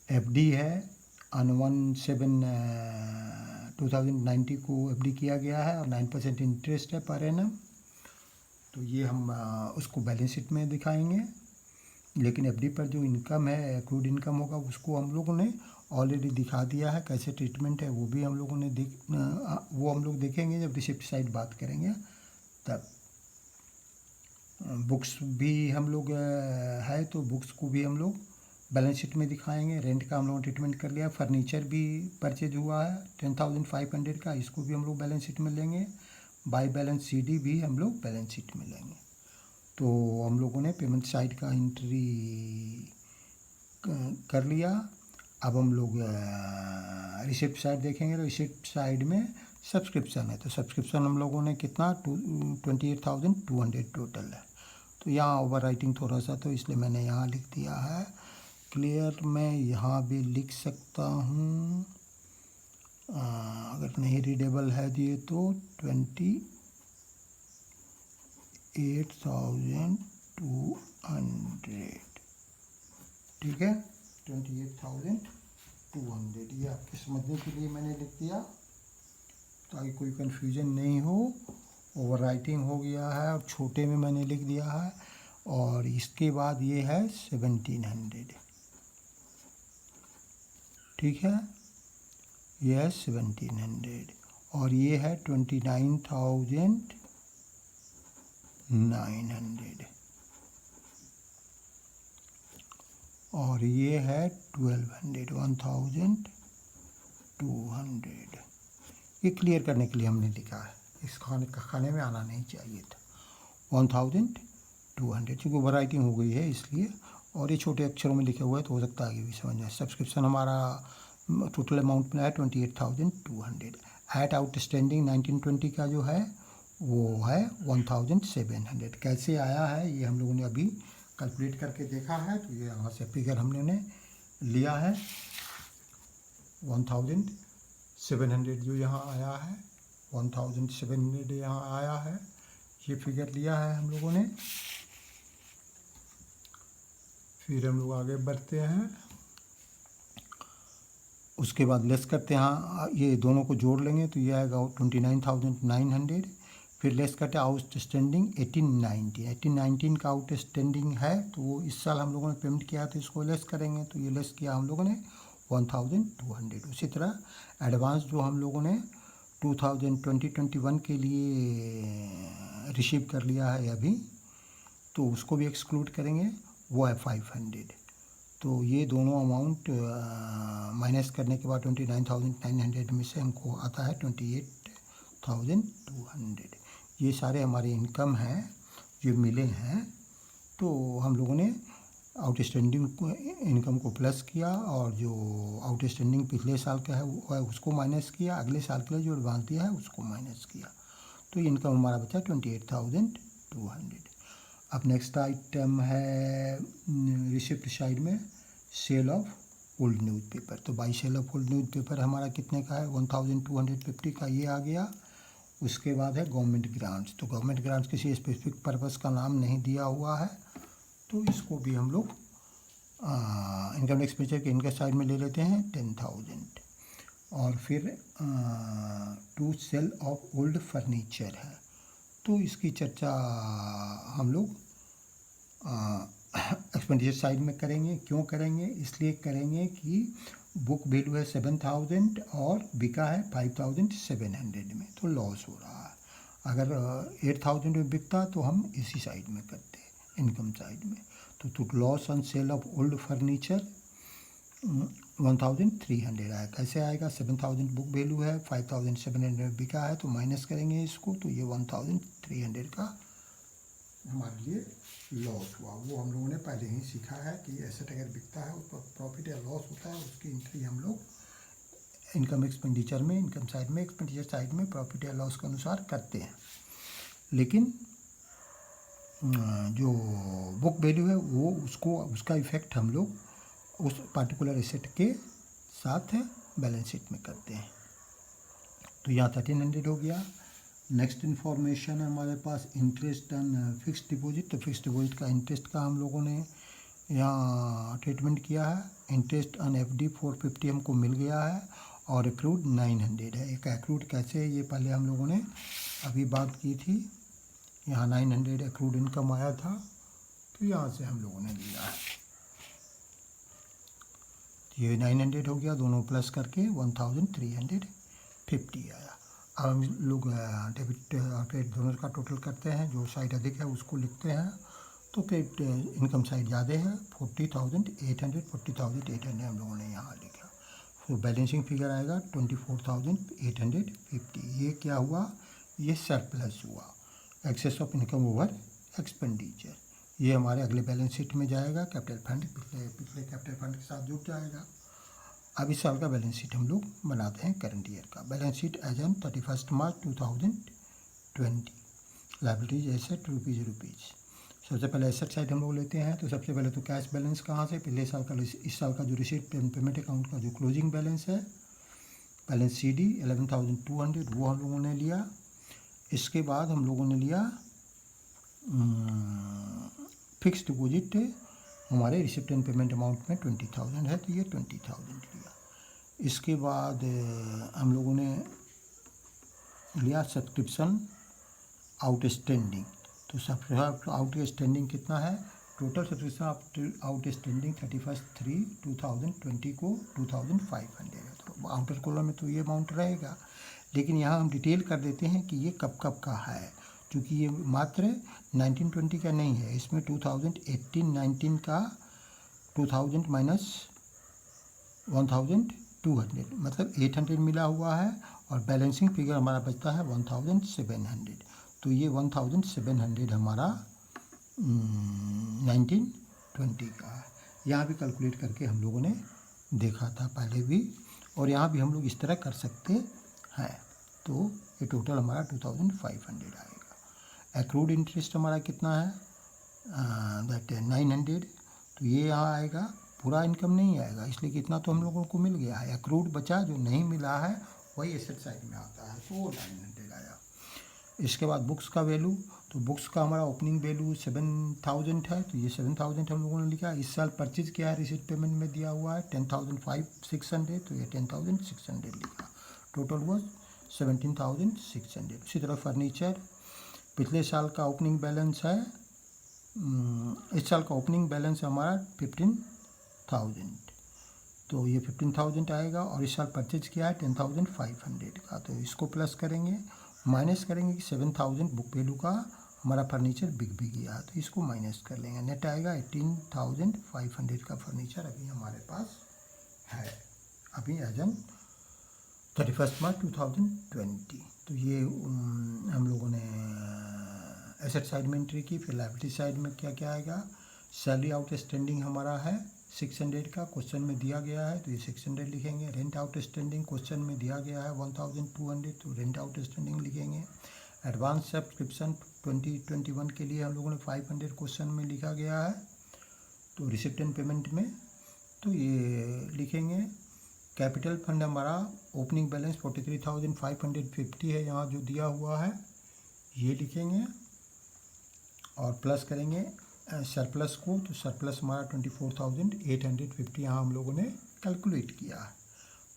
एफडी है ऑन 1/7/2090 को एफडी किया गया है और 9% इंटरेस्ट है पर एनम। तो ये हम उसको बैलेंस शीट में दिखाएंगे, लेकिन एफडी पर जो इनकम है, एक्रूड इनकम होगा, उसको हम लोगों ने ऑलरेडी दिखा दिया है। कैसे ट्रीटमेंट है वो भी हम लोगों ने वो हम लोग देखेंगे जब रिसिप्ट साइड बात करेंगे तब। बुक्स भी हम लोग है, तो बुक्स को भी हम लोग बैलेंस शीट में दिखाएंगे। रेंट का हम लोगों ने ट्रीटमेंट कर लिया। फर्नीचर भी परचेज हुआ है 10,500 का, इसको भी हम लोग बैलेंस शीट में लेंगे। बाई बैलेंस सीडी भी हम लोग बैलेंस शीट में लेंगे। तो हम लोगों ने पेमेंट साइड का एंट्री कर लिया। अब हम लोग रिसिप्ट साइड देखेंगे, तो रिसिप्ट साइड में सब्सक्रिप्शन है, तो सब्सक्रिप्शन हम लोगों ने कितना 28,200 टोटल है। तो यहाँ ओवर राइटिंग थोड़ा सा, तो इसलिए मैंने यहाँ लिख दिया है क्लियर। मैं यहाँ भी लिख सकता हूँ, अगर नहीं रीडेबल है ये तो 28,200, ठीक है, 28,200। ये आपके समझने के लिए मैंने लिख दिया ताकि कोई कन्फ्यूजन नहीं हो। ओवर राइटिंग हो गया है और छोटे में मैंने लिख दिया है। और इसके बाद ये है 1700, ठीक है, ये है 1700। और ये है 29,900। और ये है 1200, 1200। ये क्लियर करने के लिए हमने लिखा है, इस खाने में आना नहीं चाहिए था। 1200, चूँकि ओवर राइटिंग हो गई है इसलिए, और ये छोटे अक्षरों में लिखा हुआ है तो हो सकता है आगे भी समझ में। सब्सक्रिप्शन हमारा टोटल अमाउंट में है 28,200। एट आउटस्टैंडिंग 1920 का जो है वो है 1,700। कैसे आया है ये हम लोगों ने अभी कैलकुलेट करके देखा है, तो ये यहाँ से फिगर हमने लिया है 1,700 जो यहाँ आया है, 1,700 यहाँ आया है, ये फिगर लिया है हम लोगों ने। फिर हम लोग आगे बढ़ते हैं, उसके बाद लेस करते हैं, ये दोनों को जोड़ लेंगे तो ये आएगा 29,900। फिर लेस करते हैं आउटस्टैंडिंग 1819 का आउटस्टैंडिंग है, तो वो इस साल हम लोगों ने पेमेंट किया तो इसको लेस करेंगे, तो ये लेस किया हम लोगों ने 1,200। उसी तरह एडवांस जो हम लोगों ने 2020-21 के लिए रिसीव कर लिया है अभी, तो उसको भी एक्सक्लूड करेंगे, वो है 500। तो ये दोनों अमाउंट माइनस करने के बाद 29,900 में से हमको आता है 28,200। ये सारे हमारे इनकम हैं जो मिले हैं। तो हम लोगों ने आउटस्टैंडिंग इनकम को प्लस किया और जो आउटस्टैंडिंग पिछले साल का है वो है उसको माइनस किया, अगले साल के लिए जो एडवांस दिया है उसको माइनस किया, तो इनकम हमारा बचा 28,200। अब नेक्स्ट आइटम है रिसिप्ट साइड में सेल ऑफ ओल्ड न्यूज़पेपर। तो by sale of old newspaper हमारा कितने का है 1250 का, ये आ गया। उसके बाद है गवर्नमेंट ग्रांट्स। तो गवर्नमेंट ग्रांट्स किसी स्पेसिफिक पर्पस का नाम नहीं दिया हुआ है, तो इसको भी हम लोग इनकम एक्सपेंडिचर के इनकम साइड में ले लेते हैं 10,000। और फिर to sale of old furniture है, तो इसकी चर्चा हम लोग एक्सपेंडिचर साइड में करेंगे। क्यों करेंगे? इसलिए करेंगे कि बुक वैल्यू है 7,000 और बिका है 5,700 में, तो लॉस हो रहा है। अगर 8,000 में बिकता तो हम इसी साइड में करते, इनकम साइड में। तो loss on sale of old furniture 1,300 आया। कैसे आएगा? 7,000 बुक वैल्यू है, 5,700 बिका है, तो माइनस करेंगे इसको, तो ये 1,300 का हमारे लिए लॉस हुआ। वो हम लोगों ने पहले ही सीखा है कि एसेट अगर बिकता है उस पर प्रॉफिट या लॉस होता है, उसकी एंट्री हम लोग इनकम एक्सपेंडिचर में, इनकम साइड में, एक्सपेंडिचर साइड में प्रॉफिट या लॉस के अनुसार करते हैं। लेकिन जो बुक वैल्यू है वो उसका इफ़ेक्ट हम लोग उस पार्टिकुलर एसेट के साथ बैलेंस शीट में करते हैं। तो यहाँ 1,300 हो गया। नेक्स्ट इन्फॉर्मेशन है हमारे पास इंटरेस्ट ऑन फिक्स्ड डिपॉजिट। तो फिक्स्ड डिपॉजिट का इंटरेस्ट का हम लोगों ने यहाँ ट्रीटमेंट किया है। इंटरेस्ट ऑन FD 450 हमको मिल गया है और एक्रूड 900 है। एक एक्रूड कैसे है ये पहले हम लोगों ने अभी बात की थी। यहाँ 900 एक्रूड इनकम आया था, तो यहाँ से हम लोगों ने लिया है। ये 900 हो गया, दोनों प्लस करके 1,350 आया। अब हम लोग डेबिट और क्रेडिट दोनों का टोटल करते हैं। जो साइड अधिक है उसको लिखते हैं। तो क्रेडिट इनकम साइड ज़्यादा है 40,800 हम लोगों ने यहाँ लिखा। तो बैलेंसिंग फिगर आएगा 24,850। ये क्या हुआ? ये सरप्लस हुआ, excess of income over expenditure. ये हमारे अगले बैलेंस शीट में जाएगा, कैपिटल फंड पिछले कैपिटल फंड के साथ जुड़ जाएगा। अब इस साल का बैलेंस शीट हम लोग बनाते हैं करंट ईयर का। Balance sheet as on 31 March 2020। Liabilities asset rupees. सबसे पहले एसेट साइड हम लोग लेते हैं। तो सबसे पहले तो कैश बैलेंस कहाँ से? पिछले साल का, इस साल का जो रिसीट पेमेंट अकाउंट का जो क्लोजिंग बैलेंस है, बैलेंस CD 11,200, वो हम लोगों ने लिया। इसके बाद हम लोगों ने लिया फिक्स डिपॉजिट, हमारे रिसिप्ट एंड पेमेंट अमाउंट में 20,000 है, तो ये 20,000 लिया। इसके बाद हम लोगों ने लिया सब्सक्रिप्शन आउटस्टैंडिंग। तो सब्सक्रिप्शन आउटस्टैंडिंग कितना है? टोटल सब्सक्रिप्शन आउटस्टैंडिंग 31/3/2020 को 2,500 है। तो आउटर कॉलम में तो ये अमाउंट रहेगा, लेकिन यहाँ हम डिटेल कर देते हैं कि ये कब कब का है, क्योंकि ये मात्र 1920 का नहीं है। इसमें 2018-19 का 2000 माइनस 1,200 मतलब 800 मिला हुआ है, और बैलेंसिंग फिगर हमारा बचता है 1,700। तो ये 1,700 हमारा 1920 का है। यहाँ भी कैलकुलेट करके हम लोगों ने देखा था पहले भी, और यहाँ भी हम लोग इस तरह कर सकते हैं। तो ये टोटल हमारा 2,500 आएगा। एक्रूड इंटरेस्ट हमारा कितना है? दैट 900। तो ये यहाँ आएगा, पूरा इनकम नहीं आएगा, इसलिए कितना तो हम लोगों को मिल गया है। एक्रूड बचा, जो नहीं मिला है वही एसेट साइड में आता है, तो वो 900 आया। इसके बाद बुक्स का वैल्यू, तो बुक्स का हमारा ओपनिंग वैल्यू 7,000 है, तो ये 7,000 हम लोगों ने लिखा। इस साल परचेज किया है, रिसीट पेमेंट में दिया हुआ है 10,600, तो ये 10,600 लिखा। टोटल हुआ 17,600। उसी तरह फर्नीचर, पिछले साल का ओपनिंग बैलेंस है, इस साल का ओपनिंग बैलेंस हमारा 15,000, तो ये 15,000 आएगा। और इस साल परचेज किया है 10,500 का, तो इसको प्लस करेंगे, माइनस करेंगे कि 7,000 बुक वैल्यू का हमारा फर्नीचर बिक भी गया, तो इसको माइनस कर लेंगे। नेट आएगा 18,500 का फर्नीचर अभी हमारे पास है, अभी एज एन 31 मार्च 2020। तो ये हम लोगों ने एसेट साइड में एंट्री की। फिर लायबिलिटी साइड में क्या क्या आएगा? सैलरी आउटस्टैंडिंग हमारा है 600 का, क्वेश्चन में दिया गया है तो ये 600 लिखेंगे। रेंट आउटस्टैंडिंग क्वेश्चन में दिया गया है 1200, तो रेंट आउटस्टैंडिंग लिखेंगे। एडवांस सब्सक्रिप्शन 2021 के लिए हम लोगों ने 500 क्वेश्चन में लिखा गया है, तो रिसिप्ट एंड पेमेंट में तो ये लिखेंगे। कैपिटल फंड हमारा ओपनिंग बैलेंस 43,550 है, यहाँ जो दिया हुआ है ये लिखेंगे और प्लस करेंगे सरप्लस को, तो सरप्लस हमारा 24,850 यहाँ हम लोगों ने कैलकुलेट किया है,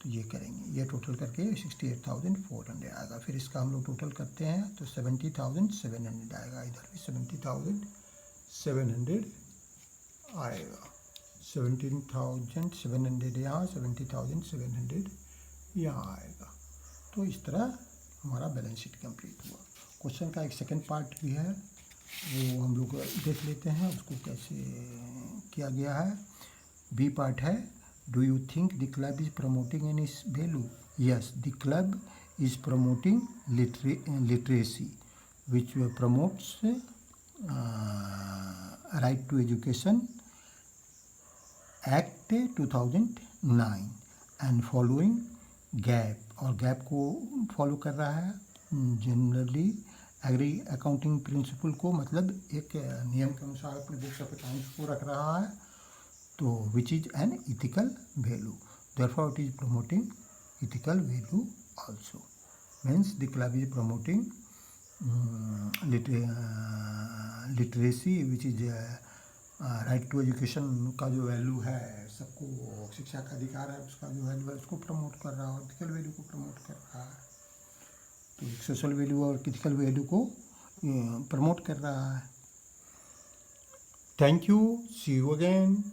तो ये करेंगे। ये टोटल करके 68,400 आएगा। फिर इसका हम लोग टोटल करते हैं तो 70,700 आएगा। इधर भी 70,700 आएगा। 17,700 यहाँ, 70,700 यहाँ आएगा। तो इस तरह हमारा बैलेंस शीट कंप्लीट हुआ। क्वेश्चन का एक सेकंड पार्ट भी है, वो हम लोग देख लेते हैं उसको कैसे किया गया है। बी पार्ट है, do you think the club is promoting any value? Yes, the club is promoting literacy which promotes right to education act 2009 and following gap, और गैप को फॉलो कर रहा है। जनरली एग्री अकाउंटिंग प्रिंसिपल को, मतलब एक नियम के अनुसार अपने बुक्स ऑफ अकाउंट्स को रख रहा है, तो which is an ethical value, therefore it is promoting ethical value also. Means the club is promoting literacy which is right to education का जो वैल्यू है, सबको शिक्षा का अधिकार है, उसका जो वैल्यू है उसको प्रमोट कर रहा है, इथिकल वैल्यू को प्रमोट कर रहा है। तो सोशल वैल्यू और इथिकल वैल्यू को प्रमोट कर रहा है। Thank you, see you again.